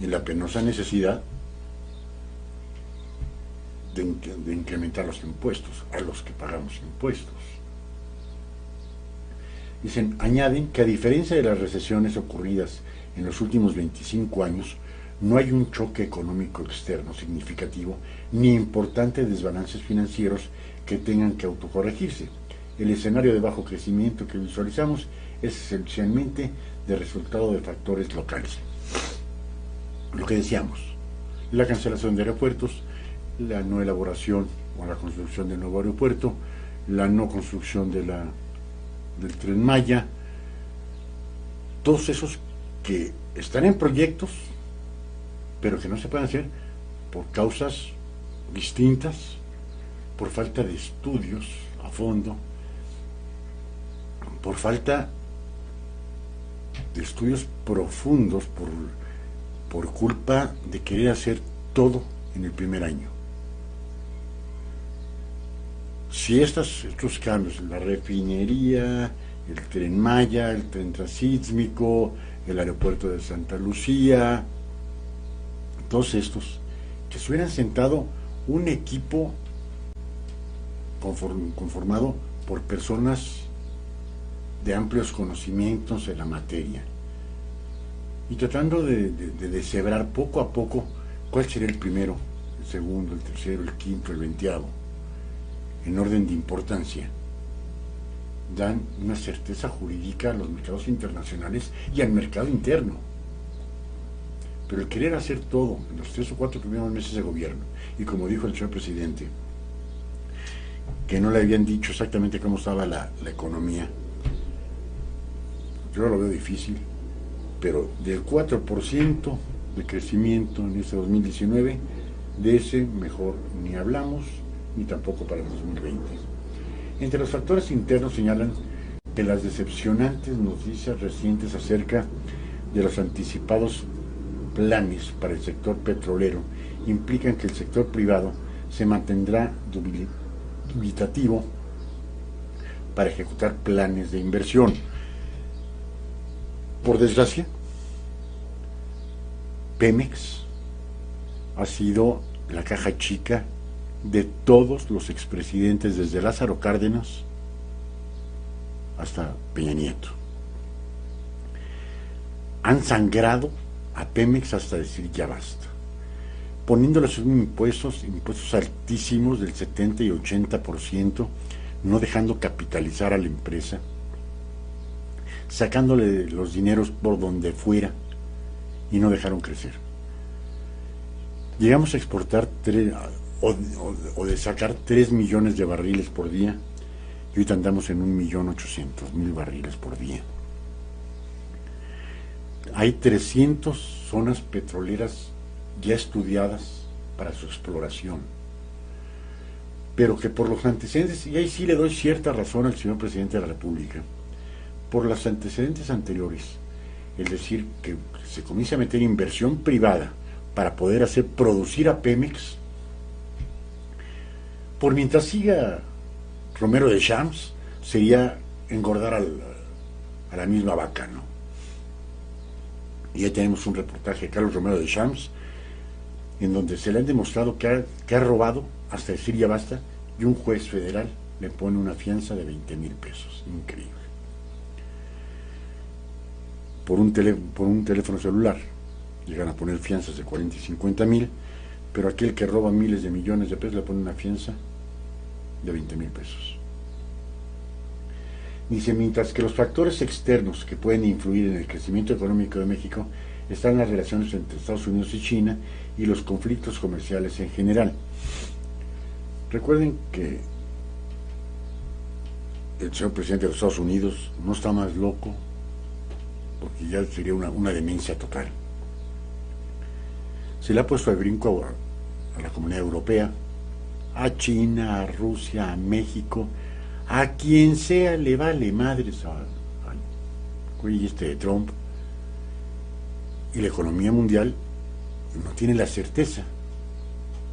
en la penosa necesidad de incrementar los impuestos a los que pagamos impuestos. Dicen, añaden que a diferencia de las recesiones ocurridas en los últimos 25 años, no hay un choque económico externo significativo ni importantes desbalances financieros que tengan que autocorregirse. El escenario de bajo crecimiento que visualizamos es esencialmente de resultado de factores locales. Lo que decíamos, la cancelación de aeropuertos, la no elaboración o la construcción del nuevo aeropuerto, la no construcción del Tren Maya, todos esos que están en proyectos, pero que no se pueden hacer por causas distintas, por falta de estudios a fondo, por falta de estudios profundos, por culpa de querer hacer todo en el primer año. Si estos cambios, la refinería, el Tren Maya, el tren transísmico, el aeropuerto de Santa Lucía, todos estos, que se hubieran sentado un equipo conformado por personas de amplios conocimientos en la materia y tratando de deshebrar poco a poco cuál sería el primero, el segundo, el tercero, el quinto, el 20º, en orden de importancia. Dan una certeza jurídica a los mercados internacionales y al mercado interno. Pero el querer hacer todo en los 3 o 4 primeros meses de gobierno, y como dijo el señor presidente, que no le habían dicho exactamente cómo estaba la economía, yo lo veo difícil, pero del 4% de crecimiento en este 2019, de ese mejor ni hablamos, ni tampoco para el 2020. Entre los factores internos señalan que las decepcionantes noticias recientes acerca de los anticipados planes para el sector petrolero implican que el sector privado se mantendrá dubitativo para ejecutar planes de inversión. Por desgracia, Pemex ha sido la caja chica de todos los expresidentes, desde Lázaro Cárdenas hasta Peña Nieto. Han sangrado a Pemex hasta decir ya basta, poniéndoles impuestos altísimos del 70 y 80%, no dejando capitalizar a la empresa, sacándole los dineros por donde fuera y no dejaron crecer. Llegamos a exportar o de sacar 3 millones de barriles por día y ahorita andamos en 1.800.000 barriles por día. Hay 300 zonas petroleras ya estudiadas para su exploración, pero que por los antecedentes, y ahí sí le doy cierta razón al señor presidente de la República, por los antecedentes anteriores, es decir, que se comience a meter inversión privada para poder hacer producir a Pemex, por mientras siga Romero de Champs, sería engordar a la misma vaca, ¿no? Y ya tenemos un reportaje de Carlos Romero de Champs, en donde se le han demostrado que ha robado hasta decir ya basta, y un juez federal le pone una fianza de 20,000 pesos. Increíble. Por un teléfono celular llegan a poner fianzas de 40 y 50,000, pero aquel que roba miles de millones de pesos le pone una fianza de 20,000 pesos. Dice, mientras que los factores externos que pueden influir en el crecimiento económico de México están las relaciones entre Estados Unidos y China y los conflictos comerciales en general. Recuerden que el señor presidente de los Estados Unidos no está más loco, porque ya sería una demencia total. Se le ha puesto el brinco a la Comunidad Europea, a China, a Rusia, a México, a quien sea le vale madres al güey de Trump, y la economía mundial no tiene la certeza,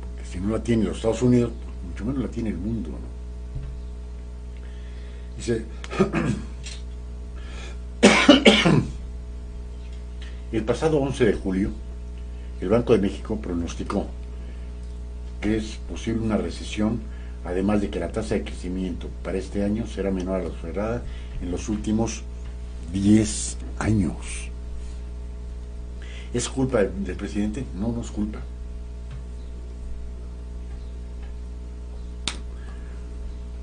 porque si no la tiene los Estados Unidos, mucho menos la tiene el mundo, ¿no? Dice, el pasado 11 de julio, el Banco de México pronosticó que es posible una recesión, además de que la tasa de crecimiento para este año será menor a la esperada en los últimos 10 años. ¿Es culpa del presidente? No, no es culpa.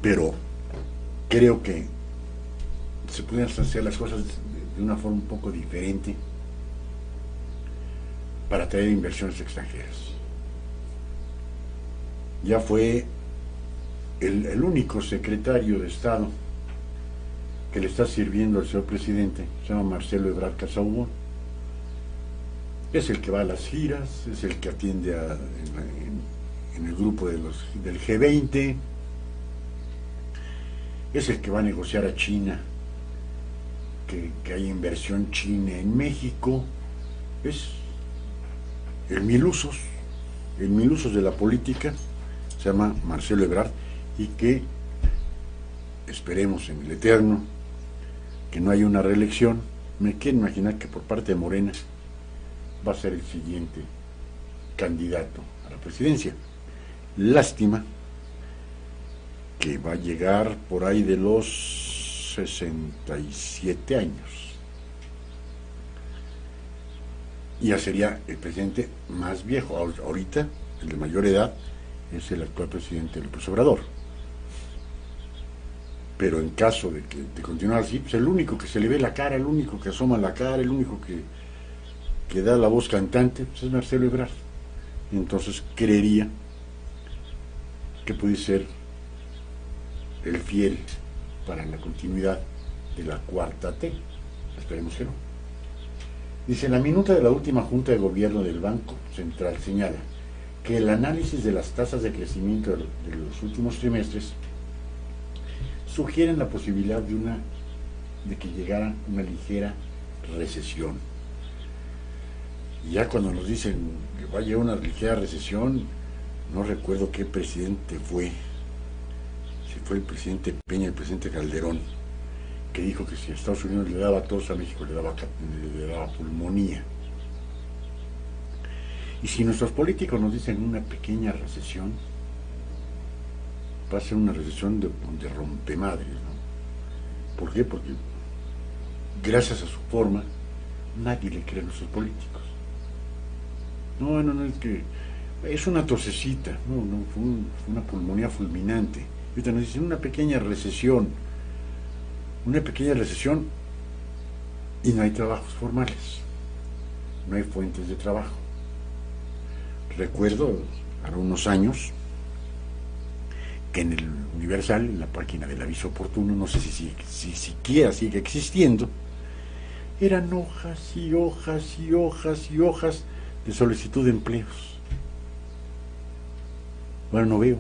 Pero creo que se pueden hacer las cosas de una forma un poco diferente para atraer inversiones extranjeras. Ya fue el único secretario de Estado que le está sirviendo al señor presidente, se llama Marcelo Ebrard Casaubon. Es el que va a las giras, es el que atiende en el grupo del G20, es el que va a negociar a China que hay inversión china en México. Es el milusos de la política, se llama Marcelo Ebrard, y que esperemos en el eterno que no haya una reelección. Me quiero imaginar que por parte de Morena va a ser el siguiente candidato a la presidencia. Lástima que va a llegar por ahí de los 67 años. Y ya sería el presidente más viejo. Ahorita, el de mayor edad, es el actual presidente López Obrador. Pero en caso de continuar así, pues el único que se le ve la cara, el único que asoma la cara, el único que da la voz cantante, pues es Marcelo Ebrard. Entonces creería que puede ser el fiel para la continuidad de la cuarta T. Esperemos que no. Dice, la minuta de la última Junta de Gobierno del Banco Central señala que el análisis de las tasas de crecimiento de los últimos trimestres sugieren la posibilidad de que llegara una ligera recesión. Y ya cuando nos dicen que va a llegar una ligera recesión, no recuerdo qué presidente fue, si fue el presidente Peña, el presidente Calderón, que dijo que si a Estados Unidos le daba tos, a México le daba pulmonía. Y si nuestros políticos nos dicen una pequeña recesión, va a ser una recesión de rompemadres, ¿no? ¿Por qué? Porque gracias a su forma, nadie le cree a nuestros políticos. No, es que es una tosecita, no, fue una pulmonía fulminante. Y ahorita nos dicen una pequeña recesión y no hay trabajos formales, no hay fuentes de trabajo. Recuerdo, hace unos años, que en el Universal, en la página del aviso oportuno, no sé si siquiera sigue existiendo, eran hojas y hojas y hojas y hojas de solicitud de empleos. Ahora no veo.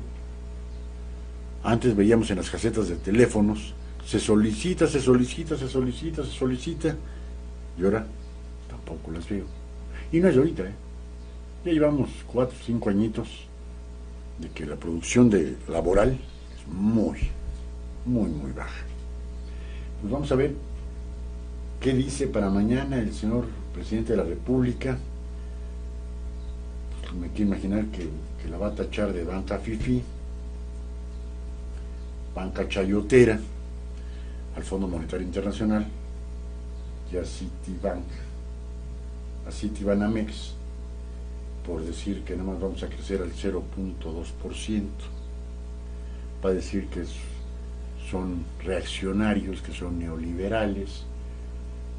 Antes veíamos en las casetas de teléfonos, se solicita, y ahora tampoco las veo. Y no es ahorita, ya llevamos 4 o 5 añitos de que la producción laboral es muy baja. Pues vamos a ver qué dice para mañana el señor presidente de la República. Pues me quiero imaginar que la va a tachar de banca fifí, banca chayotera, al Fondo Monetario Internacional y a Citibank, a Citibanamex, por decir que nada más vamos a crecer al 0.2%, va a decir que son reaccionarios, que son neoliberales,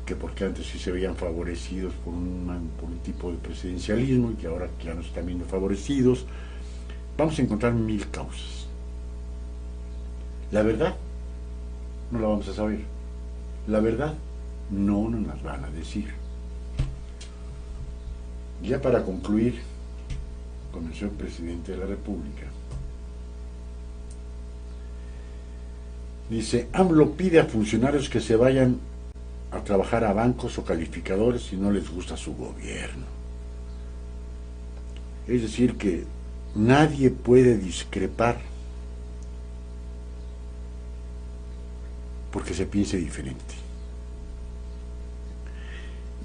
que porque antes sí se veían favorecidos por un tipo de presidencialismo y que ahora ya no se están viendo favorecidos. Vamos a encontrar 1000 causas. La verdad no la vamos a saber. La verdad no nos las van a decir. Ya para concluir con el señor presidente de la República, dice, AMLO pide a funcionarios que se vayan a trabajar a bancos o calificadores si no les gusta su gobierno. Es decir, que nadie puede discrepar porque se piense diferente.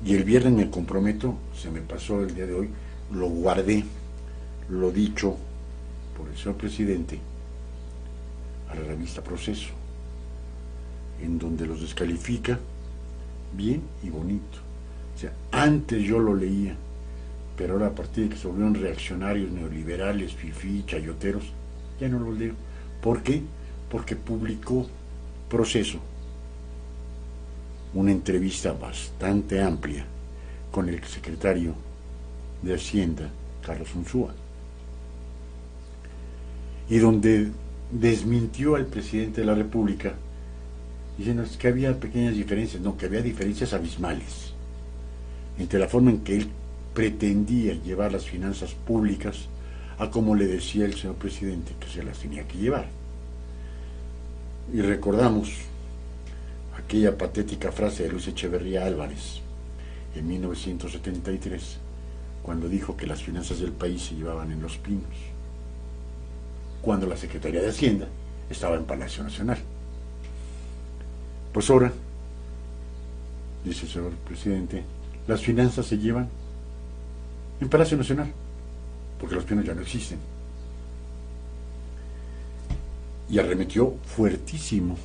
Y el viernes me comprometo, se me pasó el día de hoy, lo guardé, lo dicho por el señor presidente a la revista Proceso, en donde los descalifica bien y bonito. O sea, antes yo lo leía, pero ahora a partir de que se volvieron reaccionarios, neoliberales, fifí, chayoteros, ya no los leo. ¿Por qué? Porque publicó Proceso una entrevista bastante amplia con el secretario de Hacienda, Carlos Unzúa, y donde desmintió al presidente de la República diciendo que había pequeñas diferencias, no, que había diferencias abismales entre la forma en que él pretendía llevar las finanzas públicas a como le decía el señor presidente que se las tenía que llevar. Y recordamos aquella patética frase de Luis Echeverría Álvarez en 1973, cuando dijo que las finanzas del país se llevaban en Los Pinos, cuando la Secretaría de Hacienda estaba en Palacio Nacional. Pues ahora, dice el señor presidente, las finanzas se llevan en Palacio Nacional, porque Los Pinos ya no existen. y arremetió fuertísimo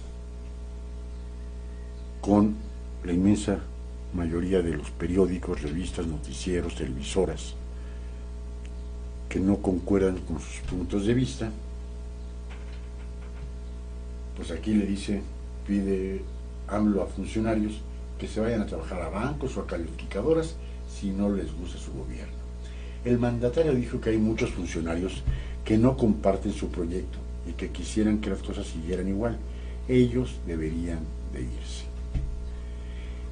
con la inmensa mayoría de los periódicos, revistas, noticieros, televisoras que no concuerdan con sus puntos de vista. Pues aquí le dice, pide AMLO a funcionarios que se vayan a trabajar a bancos o a calificadoras si no les gusta su gobierno. El mandatario dijo que hay muchos funcionarios que no comparten su proyecto y que quisieran que las cosas siguieran igual. Ellos deberían de irse.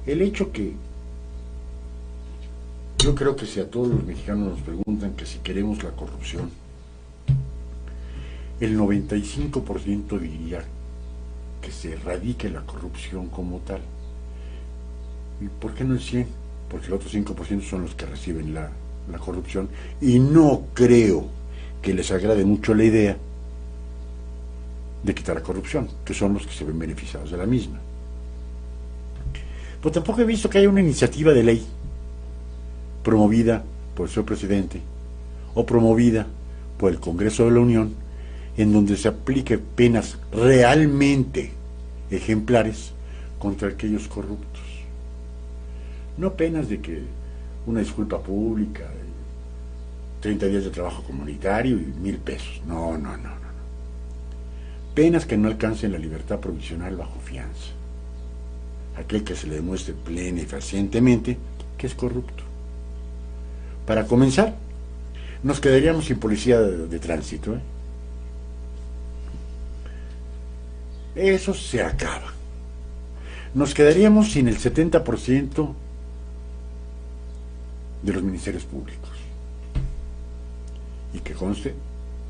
El hecho que yo creo que si a todos los mexicanos nos preguntan que si queremos la corrupción, el 95% diría que se erradique la corrupción como tal. ¿Y por qué no el 100%? Porque el otro 5% son los que reciben la corrupción, y no creo que les agrade mucho la idea de quitar la corrupción, que son los que se ven beneficiados de la misma. Pero tampoco he visto que haya una iniciativa de ley promovida por el señor presidente o promovida por el Congreso de la Unión en donde se aplique penas realmente ejemplares contra aquellos corruptos. No penas de que una disculpa pública, 30 días de trabajo comunitario y 1,000 pesos. No. Penas que no alcancen la libertad provisional bajo fianza. Aquel que se le demuestre plena y fehacientemente que es corrupto. Para comenzar, nos quedaríamos sin policía de tránsito, ¿eh? Eso se acaba. Nos quedaríamos sin el 70% de los ministerios públicos. Y que conste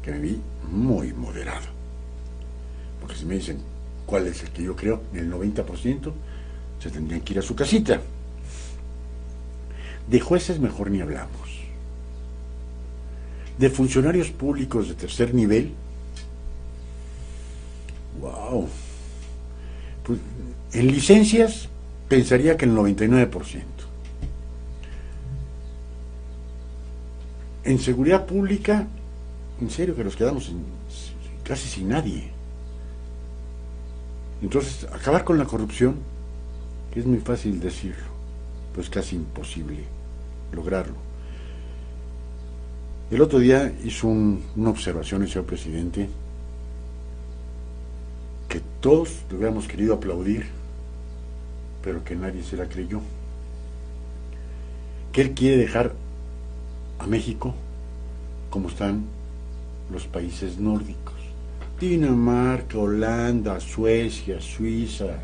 que me vi muy moderado. Porque si me dicen cuál es el que yo creo, el 90% se tendrían que ir a su casita. De jueces mejor ni hablamos. De funcionarios públicos de tercer nivel, wow. Pues, en licencias pensaría que el 99%. En seguridad pública, en serio que nos quedamos casi sin nadie. Entonces, acabar con la corrupción, que es muy fácil decirlo, pues casi imposible lograrlo. El otro día hizo una observación el señor presidente que todos le hubiéramos querido aplaudir, pero que nadie se la creyó. Que él quiere dejar a México como están los países nórdicos: Dinamarca, Holanda, Suecia, Suiza,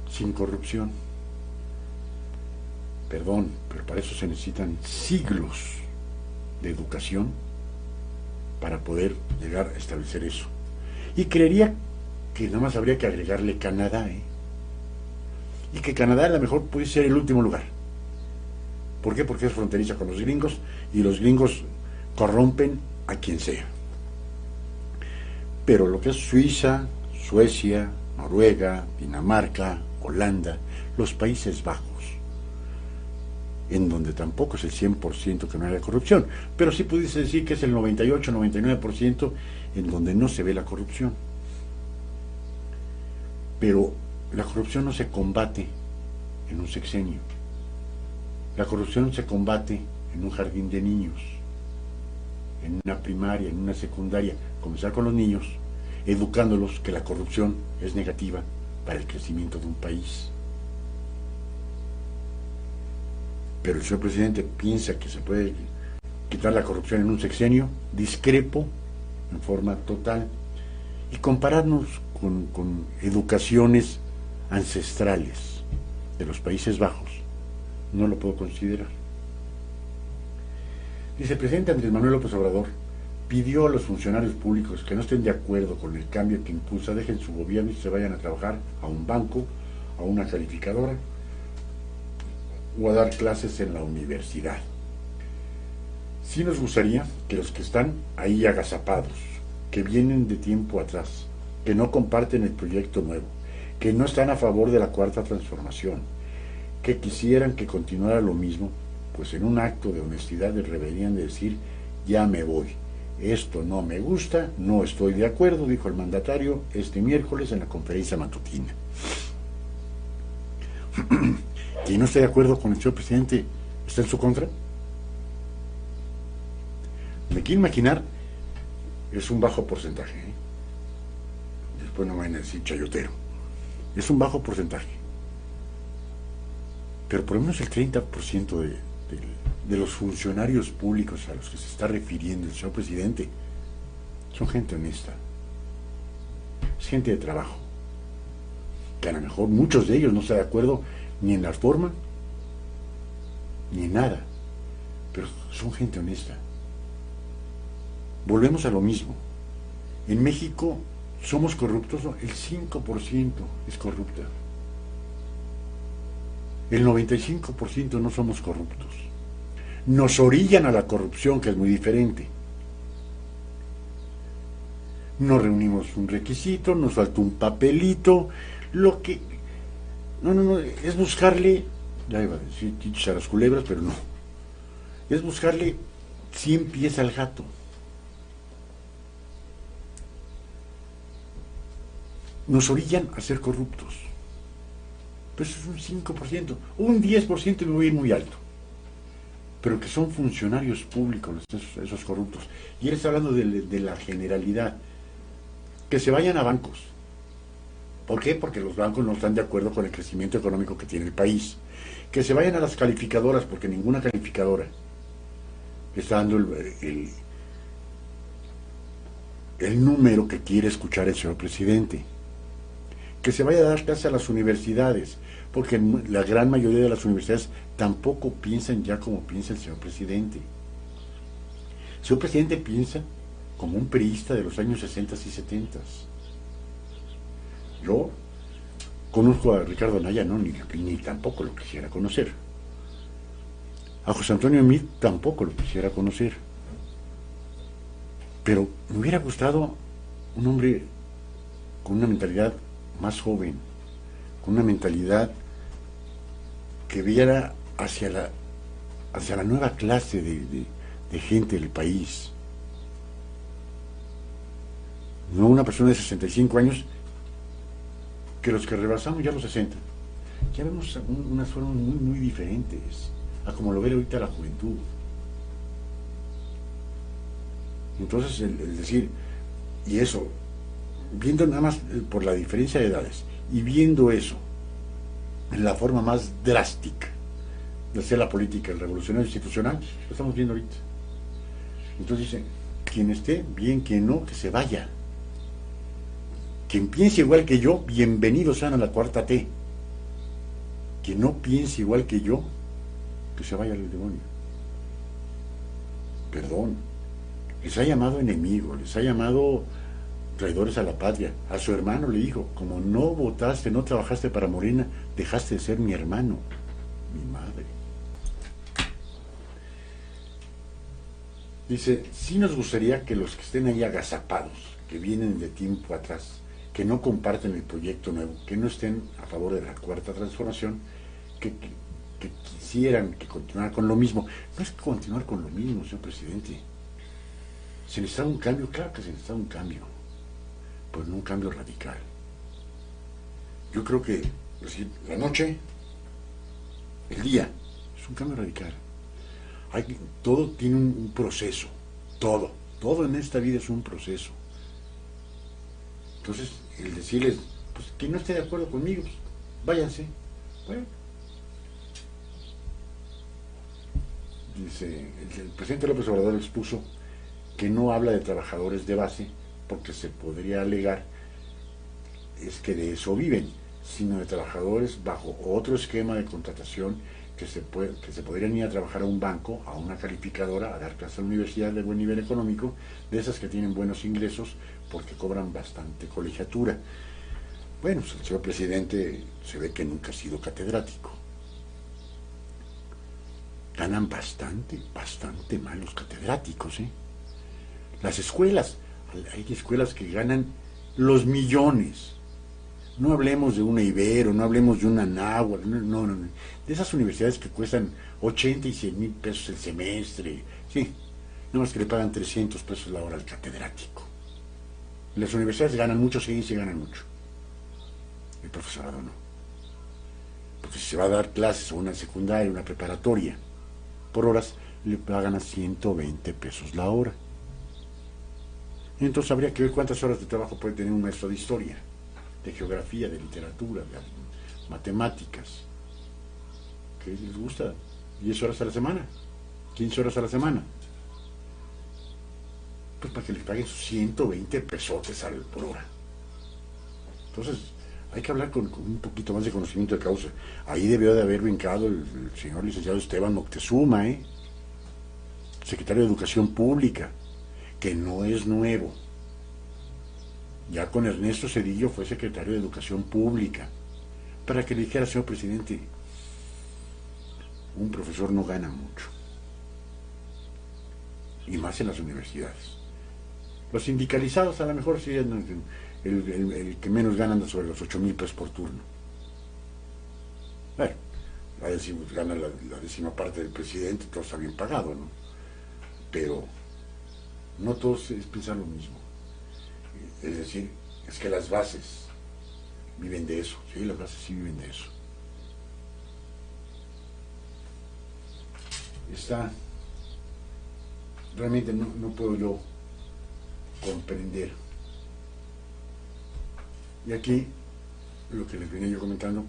sin corrupción. Perdón, pero para eso se necesitan siglos de educación para poder llegar a establecer eso. Y creería que nada más habría que agregarle Canadá, y que Canadá a lo mejor puede ser el último lugar. ¿Por qué? Porque es fronteriza con los gringos, y los gringos corrompen a quien sea. Pero lo que es Suiza, Suecia, Noruega, Dinamarca, Holanda, los Países Bajos, en donde tampoco es el 100% que no haya corrupción, pero sí pudiese decir que es el 98-99% en donde no se ve la corrupción. Pero la corrupción no se combate en un sexenio. La corrupción se combate en un jardín de niños, en una primaria, en una secundaria. Comenzar con los niños, educándolos que la corrupción es negativa para el crecimiento de un país. Pero el señor presidente piensa que se puede quitar la corrupción en un sexenio. Discrepo en forma total. Y compararnos con educaciones ancestrales de los Países Bajos, no lo puedo considerar. Dice: el presidente Andrés Manuel López Obrador pidió a los funcionarios públicos que no estén de acuerdo con el cambio que impulsa, dejen su gobierno y se vayan a trabajar a un banco, a una calificadora o a dar clases en la universidad. Sí nos gustaría que los que están ahí agazapados, que vienen de tiempo atrás, que no comparten el proyecto nuevo, que no están a favor de la cuarta transformación, que quisieran que continuara lo mismo, pues en un acto de honestidad deberían de decir: ya me voy, Esto no me gusta, no estoy de acuerdo, dijo el mandatario este miércoles en la conferencia matutina. ¿Quién no está de acuerdo con el señor presidente está en su contra? Me quiero imaginar, es un bajo porcentaje, ¿eh? Después no vayan a decir chayotero. Es un bajo porcentaje. Pero por lo menos el 30% de los funcionarios públicos a los que se está refiriendo el señor presidente son gente honesta. Es gente de trabajo. Que a lo mejor muchos de ellos no están de acuerdo ni en la forma, ni en nada. Pero son gente honesta. Volvemos a lo mismo. En México somos corruptos, el 5% es corrupta. El 95% no somos corruptos. Nos orillan a la corrupción, que es muy diferente. Nos reunimos un requisito, nos falta un papelito, lo que... No, es buscarle, ya iba a decir chichis a las culebras, pero no. Es buscarle 100 pies al gato. Nos orillan a ser corruptos. Pero eso es un 5%, un 10% me voy a ir muy alto. Pero que son funcionarios públicos esos corruptos. Y él está hablando de la generalidad. Que se vayan a bancos. ¿Por qué? Porque los bancos no están de acuerdo con el crecimiento económico que tiene el país. Que se vayan a las calificadoras, porque ninguna calificadora está dando el número que quiere escuchar el señor presidente. Que se vaya a dar clases a las universidades, porque la gran mayoría de las universidades tampoco piensan ya como piensa el señor presidente. El señor presidente piensa como un priista de los años 60 y 70. Yo conozco a Ricardo Anaya, no, ni tampoco lo quisiera conocer. A José Antonio Meade tampoco lo quisiera conocer. Pero me hubiera gustado un hombre con una mentalidad más joven, con una mentalidad que viera hacia la nueva clase de gente del país. No una persona de 65 años, que los que rebasamos ya los 60, ya vemos unas formas muy diferentes a como lo ve ahorita la juventud. Entonces, el decir, y eso, viendo nada más por la diferencia de edades, y viendo eso, en la forma más drástica de hacer la política, el revolucionario institucional, lo estamos viendo ahorita. Entonces dice, quien esté bien, quien no, que se vaya. Quien piense igual que yo, bienvenidos sean a la cuarta T. Quien no piense igual que yo, que se vaya al demonio. Perdón. Les ha llamado enemigos, les ha llamado traidores a la patria. A su hermano le dijo, como no votaste, no trabajaste para Morena, dejaste de ser mi hermano, mi madre. Dice, sí nos gustaría que los que estén ahí agazapados, que vienen de tiempo atrás, que no comparten el proyecto nuevo, que no estén a favor de la cuarta transformación, que quisieran que continuara con lo mismo. No es continuar con lo mismo, señor presidente. ¿Se necesita un cambio? Claro que se necesita un cambio, pero no un cambio radical. Yo creo que la noche, el día, es un cambio radical. Todo tiene un proceso, todo en esta vida es un proceso. Entonces, el decirles, pues que no esté de acuerdo conmigo, pues, váyanse. Bueno. Dice, el presidente López Obrador expuso que no habla de trabajadores de base, porque se podría alegar es que de eso viven, sino de trabajadores bajo otro esquema de contratación que se podrían ir a trabajar a un banco, a una calificadora, a dar clases a la universidad de buen nivel económico, de esas que tienen buenos ingresos porque cobran bastante colegiatura. Bueno, pues el señor presidente se ve que nunca ha sido catedrático. Ganan bastante mal los catedráticos, ¿eh? Las escuelas, hay escuelas que ganan los millones. No hablemos de una Ibero, no hablemos de una Náhuatl, no. De esas universidades que cuestan 80 y 100 mil pesos el semestre, sí, nada más que le pagan 300 pesos la hora al catedrático. Las universidades ganan mucho, sí, se ganan mucho. El profesorado no. Porque si se va a dar clases a una secundaria, una preparatoria, por horas, le pagan a 120 pesos la hora. Entonces habría que ver cuántas horas de trabajo puede tener un maestro de historia, de geografía, de literatura, de matemáticas. ¿Qué les gusta? 10 horas a la semana, 15 horas a la semana. Pues para que les paguen sus 120 pesotes por hora. Entonces, hay que hablar con un poquito más de conocimiento de causa. Ahí debió de haber brincado el señor licenciado Esteban Moctezuma, secretario de Educación Pública, que no es nuevo. Ya con Ernesto Zedillo fue secretario de Educación Pública, para que le dijera, señor presidente, un profesor no gana mucho, y más en las universidades. Los sindicalizados a lo mejor sí, el que menos gana anda sobre los 8,000 pesos por turno. Bueno, gana la décima parte del presidente, todo está bien pagado, ¿no? Pero no todos es pensar lo mismo. Es decir, es que las bases viven de eso, sí, las bases sí viven de eso. Realmente no puedo yo comprender. Y aquí, lo que les venía yo comentando,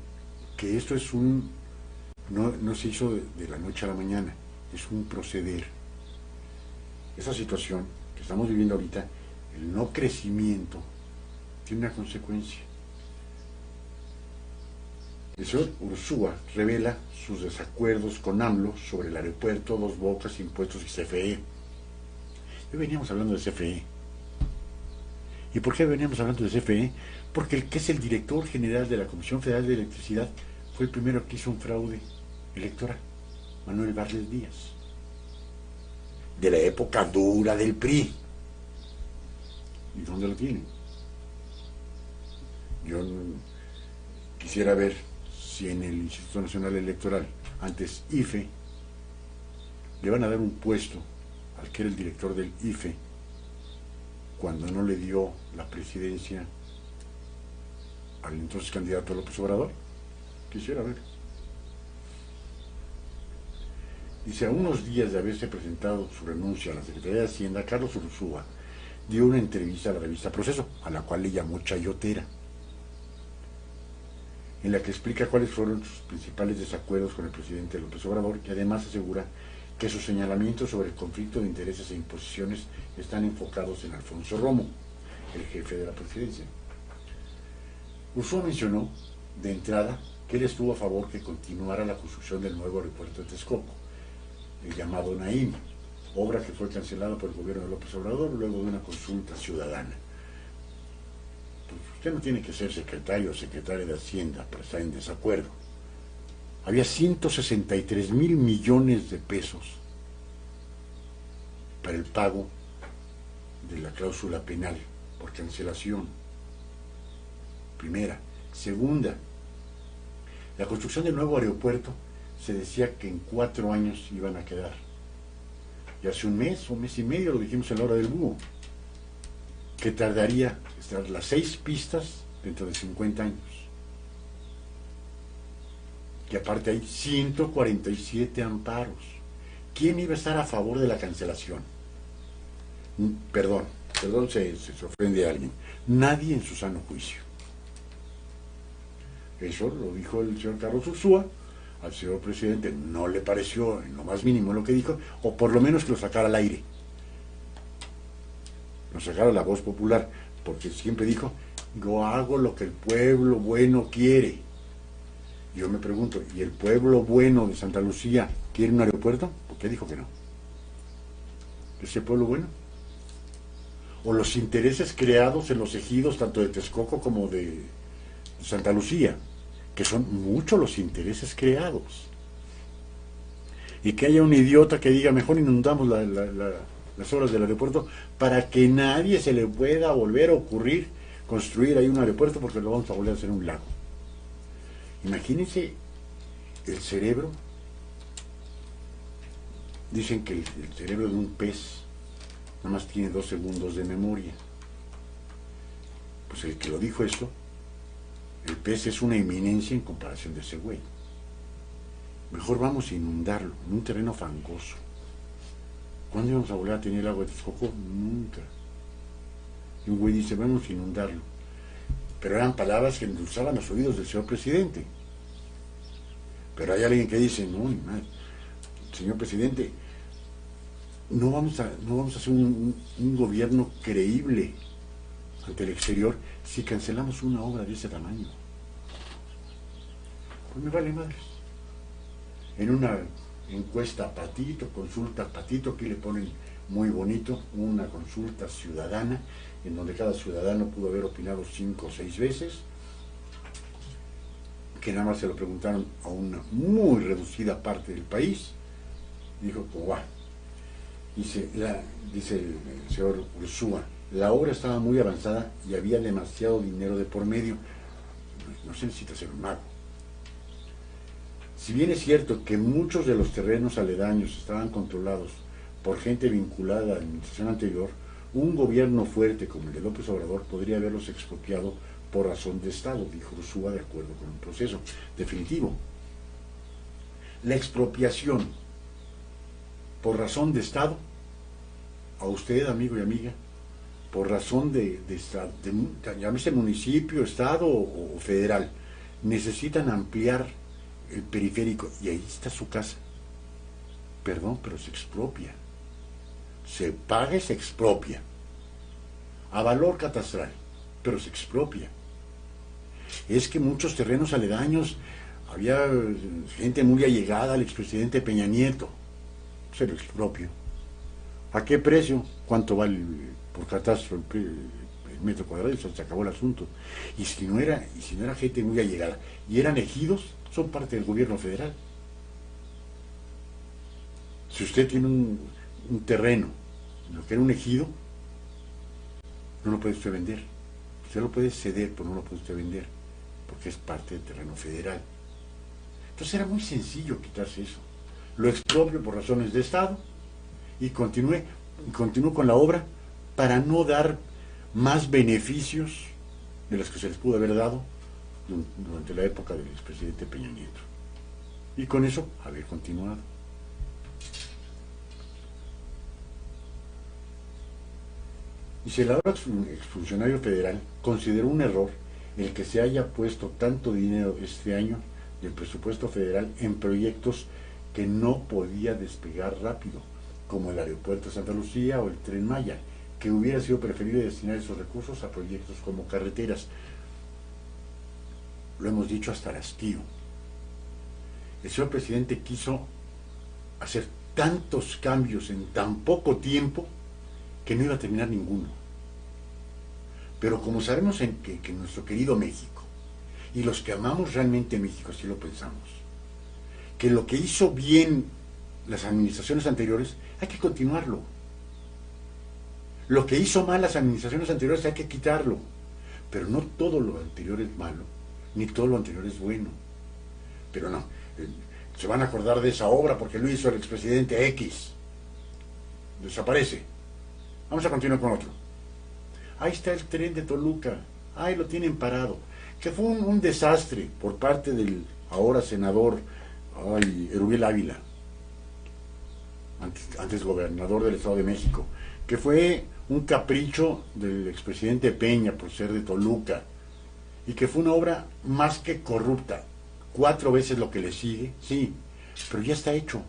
que esto es no se hizo de la noche a la mañana, es un proceder. Esa situación que estamos viviendo ahorita, el no crecimiento, tiene una consecuencia. El señor Ursúa revela sus desacuerdos con AMLO sobre el aeropuerto, Dos Bocas, impuestos y CFE. Hoy veníamos hablando de CFE. ¿Y por qué veníamos hablando de CFE? Porque el que es el director general de la Comisión Federal de Electricidad fue el primero que hizo un fraude electoral, Manuel Bartlett Díaz, de la época dura del PRI. ¿Y dónde lo tienen? Yo quisiera ver si en el Instituto Nacional Electoral, antes IFE, le van a dar un puesto al que era el director del IFE cuando no le dio la presidencia al entonces candidato López Obrador. Quisiera ver. Dice, a unos días de haberse presentado su renuncia a la Secretaría de Hacienda, Carlos Ursúa dio una entrevista a la revista Proceso, a la cual le llamó chayotera, en la que explica cuáles fueron sus principales desacuerdos con el presidente López Obrador, y además asegura que sus señalamientos sobre el conflicto de intereses e imposiciones están enfocados en Alfonso Romo, el jefe de la presidencia. Ursúa mencionó, de entrada, que él estuvo a favor que continuara la construcción del nuevo aeropuerto de Texcoco, el llamado Naim, obra que fue cancelada por el gobierno de López Obrador luego de una consulta ciudadana. Pues usted no tiene que ser secretario o secretaria de Hacienda para estar en desacuerdo. Había 163,000 millones de pesos para el pago de la cláusula penal por cancelación. Primera. Segunda, la construcción del nuevo aeropuerto se decía que en 4 años iban a quedar. Y hace un mes y medio lo dijimos en la hora del búho, que tardaría estar las 6 pistas dentro de 50 años. Que aparte hay 147 amparos. ¿Quién iba a estar a favor de la cancelación? Perdón se ofende a alguien. Nadie en su sano juicio. Eso lo dijo el señor Carlos Ursúa. Al señor presidente no le pareció en lo más mínimo lo que dijo, o por lo menos que lo sacara al aire, lo sacara la voz popular, porque siempre dijo, yo hago lo que el pueblo bueno quiere. Yo me pregunto, ¿y el pueblo bueno de Santa Lucía quiere un aeropuerto? ¿Por qué dijo que no? ¿Es el pueblo bueno? ¿O los intereses creados en los ejidos tanto de Texcoco como de Santa Lucía, que son muchos los intereses creados? Y que haya un idiota que diga, mejor inundamos las obras del aeropuerto para que nadie se le pueda volver a ocurrir construir ahí un aeropuerto, porque lo vamos a volver a hacer un lago. Imagínense el cerebro. Dicen que el cerebro de un pez nada más tiene 2 segundos de memoria. Pues el que lo dijo esto, el pez es una eminencia en comparación de ese güey. Mejor vamos a inundarlo en un terreno fangoso. ¿Cuándo íbamos a volver a tener agua de Texcoco? Nunca. Y un güey dice, vamos a inundarlo. Pero eran palabras que endulzaban los oídos del señor presidente. Pero hay alguien que dice, no, ni más, señor presidente, no vamos a hacer un gobierno creíble ante el exterior si cancelamos una obra de ese tamaño. Pues me vale madres. En una encuesta Patito, consulta Patito, aquí le ponen muy bonito, una consulta ciudadana, en donde cada ciudadano pudo haber opinado 5 o 6 veces, que nada más se lo preguntaron a una muy reducida parte del país. Dijo, pues va. Dice el señor Ursúa, la obra estaba muy avanzada y había demasiado dinero de por medio. No se necesita ser un mago. Si bien es cierto que muchos de los terrenos aledaños estaban controlados por gente vinculada a la administración anterior, un gobierno fuerte como el de López Obrador podría haberlos expropiado por razón de Estado, dijo Ursúa, de acuerdo con un proceso definitivo. La expropiación por razón de Estado, a usted, amigo y amiga, por razón de llámese municipio, Estado o federal, necesitan ampliar el periférico y ahí está su casa. Perdón, pero se expropia. Se paga y se expropia. A valor catastral, pero se expropia. Es que muchos terrenos aledaños, había gente muy allegada al expresidente Peña Nieto. Se lo expropio. ¿A qué precio? ¿Cuánto vale por catastro el metro cuadrado? Eso se acabó el asunto. Y si no era gente muy allegada y eran ejidos, son parte del gobierno federal. Si usted tiene un terreno, lo que era un ejido, no lo puede usted vender. Usted lo puede ceder, pero no lo puede usted vender, porque es parte del terreno federal. Entonces era muy sencillo quitarse eso. Lo expropio por razones de Estado y continúo con la obra para no dar más beneficios de los que se les pudo haber dado durante la época del expresidente Peña Nieto. Y con eso haber continuado. Dice, el ahora exfuncionario federal consideró un error el que se haya puesto tanto dinero este año del presupuesto federal en proyectos que no podía despegar rápido, como el aeropuerto de Santa Lucía o el Tren Maya, que hubiera sido preferible destinar esos recursos a proyectos como carreteras. Lo hemos dicho hasta el hastío. El señor presidente quiso hacer tantos cambios en tan poco tiempo que no iba a terminar ninguno. Pero como sabemos que nuestro querido México, y los que amamos realmente México, así lo pensamos, que lo que hizo bien las administraciones anteriores, hay que continuarlo. Lo que hizo mal las administraciones anteriores hay que quitarlo. Pero no todo lo anterior es malo, ni todo lo anterior es bueno. Pero no, se van a acordar de esa obra porque lo hizo el expresidente X. Desaparece. Vamos a continuar con otro. Ahí está el tren de Toluca. Ahí lo tienen parado. Que fue un desastre por parte del ahora senador Erubiel Ávila, antes gobernador del Estado de México, que fue un capricho del expresidente Peña por ser de Toluca, y que fue una obra más que corrupta, 4 veces lo que le sigue, sí, pero ya está hecho,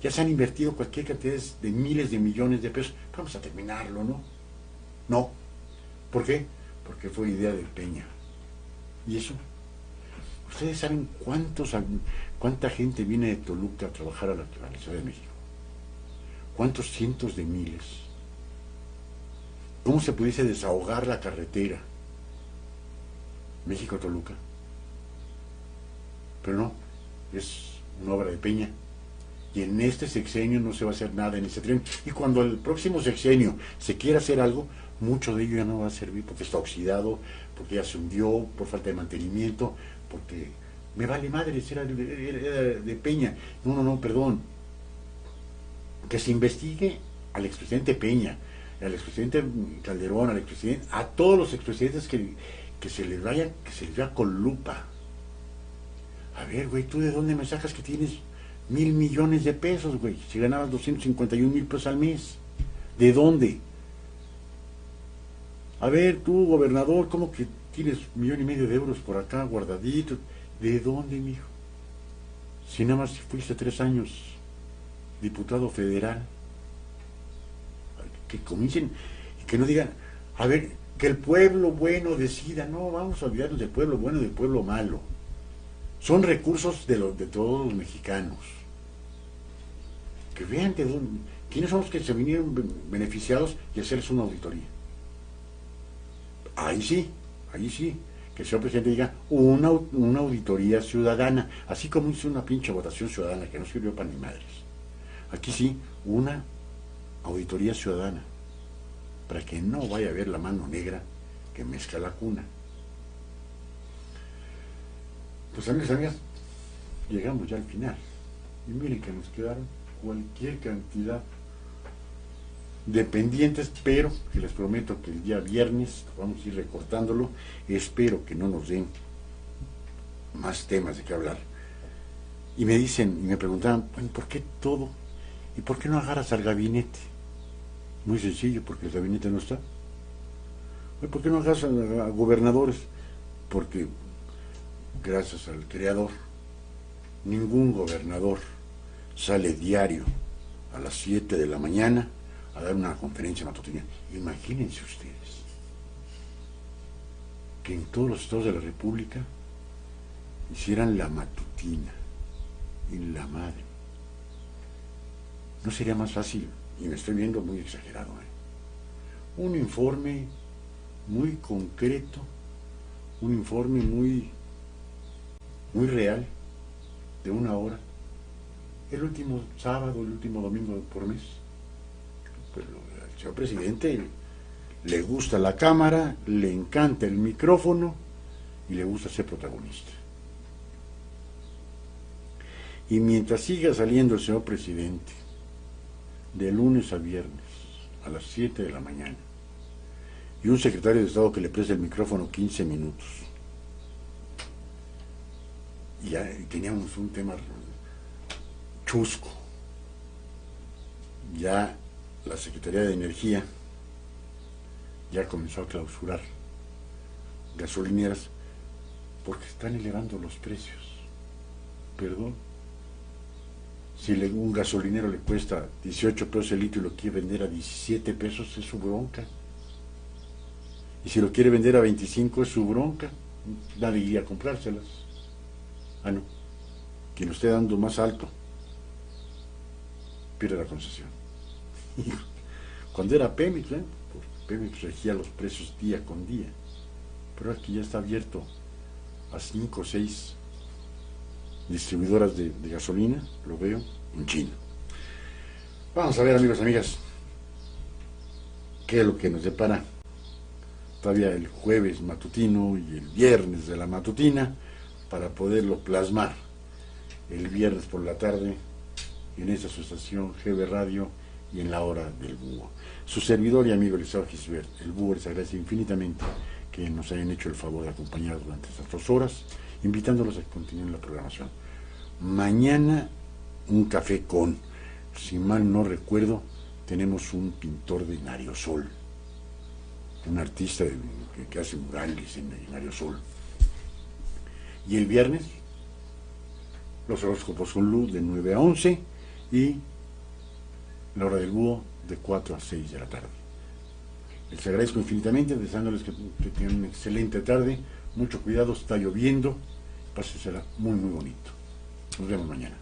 ya se han invertido cualquier cantidad de miles de millones de pesos, vamos a terminarlo, ¿no? No, ¿por qué? Porque fue idea de Peña. ¿Y eso? ¿Ustedes saben cuánta gente viene de Toluca a trabajar a la Ciudad de México? ¿Cuántos cientos de miles? ¿Cómo se pudiese desahogar la carretera México-Toluca? Pero no, es una obra de Peña. Y en este sexenio no se va a hacer nada en ese tren. Y cuando el próximo sexenio se quiera hacer algo, mucho de ello ya no va a servir porque está oxidado, porque ya se hundió, por falta de mantenimiento, porque me vale madre, era de Peña. No, perdón. Que se investigue al expresidente Peña, al expresidente Calderón, al expresidente, a todos los expresidentes que se les vea con lupa. A ver, güey, ¿tú de dónde me sacas que tienes 1,000 millones de pesos, güey? Si ganabas 251,000 pesos al mes. ¿De dónde? A ver, tú, gobernador, ¿cómo que tienes 1,5 millones de euros por acá guardaditos? ¿De dónde, mijo? Si nada más fuiste 3 años diputado federal. Que comiencen y que no digan, a ver, que el pueblo bueno decida. No, vamos a olvidarnos del pueblo bueno y del pueblo malo. Son recursos de todos los mexicanos. Que vean quiénes son los que se vinieron beneficiados y hacerles una auditoría. Ahí sí, que el señor presidente diga una auditoría ciudadana, así como hizo una pinche votación ciudadana que no sirvió para ni madres. Aquí sí, una auditoría ciudadana, para que no vaya a haber la mano negra que mezcla la cuna. Pues amigos, amigas, llegamos ya al final. Y miren que nos quedaron cualquier cantidad de pendientes, pero que les prometo que el día viernes vamos a ir recortándolo. Espero que no nos den más temas de qué hablar. Y me dicen, y me preguntaban, bueno, ¿por qué todo? ¿Y por qué no agarras al gabinete? Muy sencillo, porque el gabinete no está. ¿Por qué no agarras a gobernadores? Porque gracias al creador, ningún gobernador sale diario a las 7 de la mañana a dar una conferencia matutina. Imagínense ustedes que en todos los estados de la República hicieran la matutina, en la madre. ¿No sería más fácil? Y me estoy viendo muy exagerado, un informe muy concreto, un informe muy real, de 1 hora, el último sábado, el último domingo por mes. Pero al señor presidente le gusta la cámara, le encanta el micrófono y le gusta ser protagonista. Y mientras siga saliendo el señor presidente de lunes a viernes a las 7 de la mañana y un secretario de Estado que le presta el micrófono 15 minutos, y ya teníamos un tema chusco. Ya la Secretaría de Energía ya comenzó a clausurar gasolineras porque están elevando los precios. Perdón, si un gasolinero le cuesta 18 pesos el litro y lo quiere vender a 17 pesos, es su bronca. Y si lo quiere vender a 25, es su bronca. Nadie iría a comprárselas. Ah, no. Quien lo esté dando más alto pierde la concesión. Cuando era Pemex, Pemex regía los precios día con día. Pero aquí ya está abierto a 5 o 6 distribuidoras de gasolina, lo veo, en China. Vamos a ver, amigos y amigas, qué es lo que nos depara todavía el jueves matutino y el viernes de la matutina, para poderlo plasmar el viernes por la tarde en esta su estación GB Radio y en la hora del búho. Su servidor y amigo Eliseo Gisbert, el búho, les agradece infinitamente que nos hayan hecho el favor de acompañar durante estas 2 horas, invitándolos a que continúen la programación. Mañana un café con, si mal no recuerdo, tenemos un pintor de aerosol, un artista que hace murales en aerosol. Y el viernes los horóscopos con luz de 9 a 11 y la hora del búho de 4 a 6 de la tarde. Les agradezco infinitamente, deseándoles que tengan una excelente tarde. Mucho cuidado, está lloviendo. Pásensela muy bonito. Nos vemos mañana.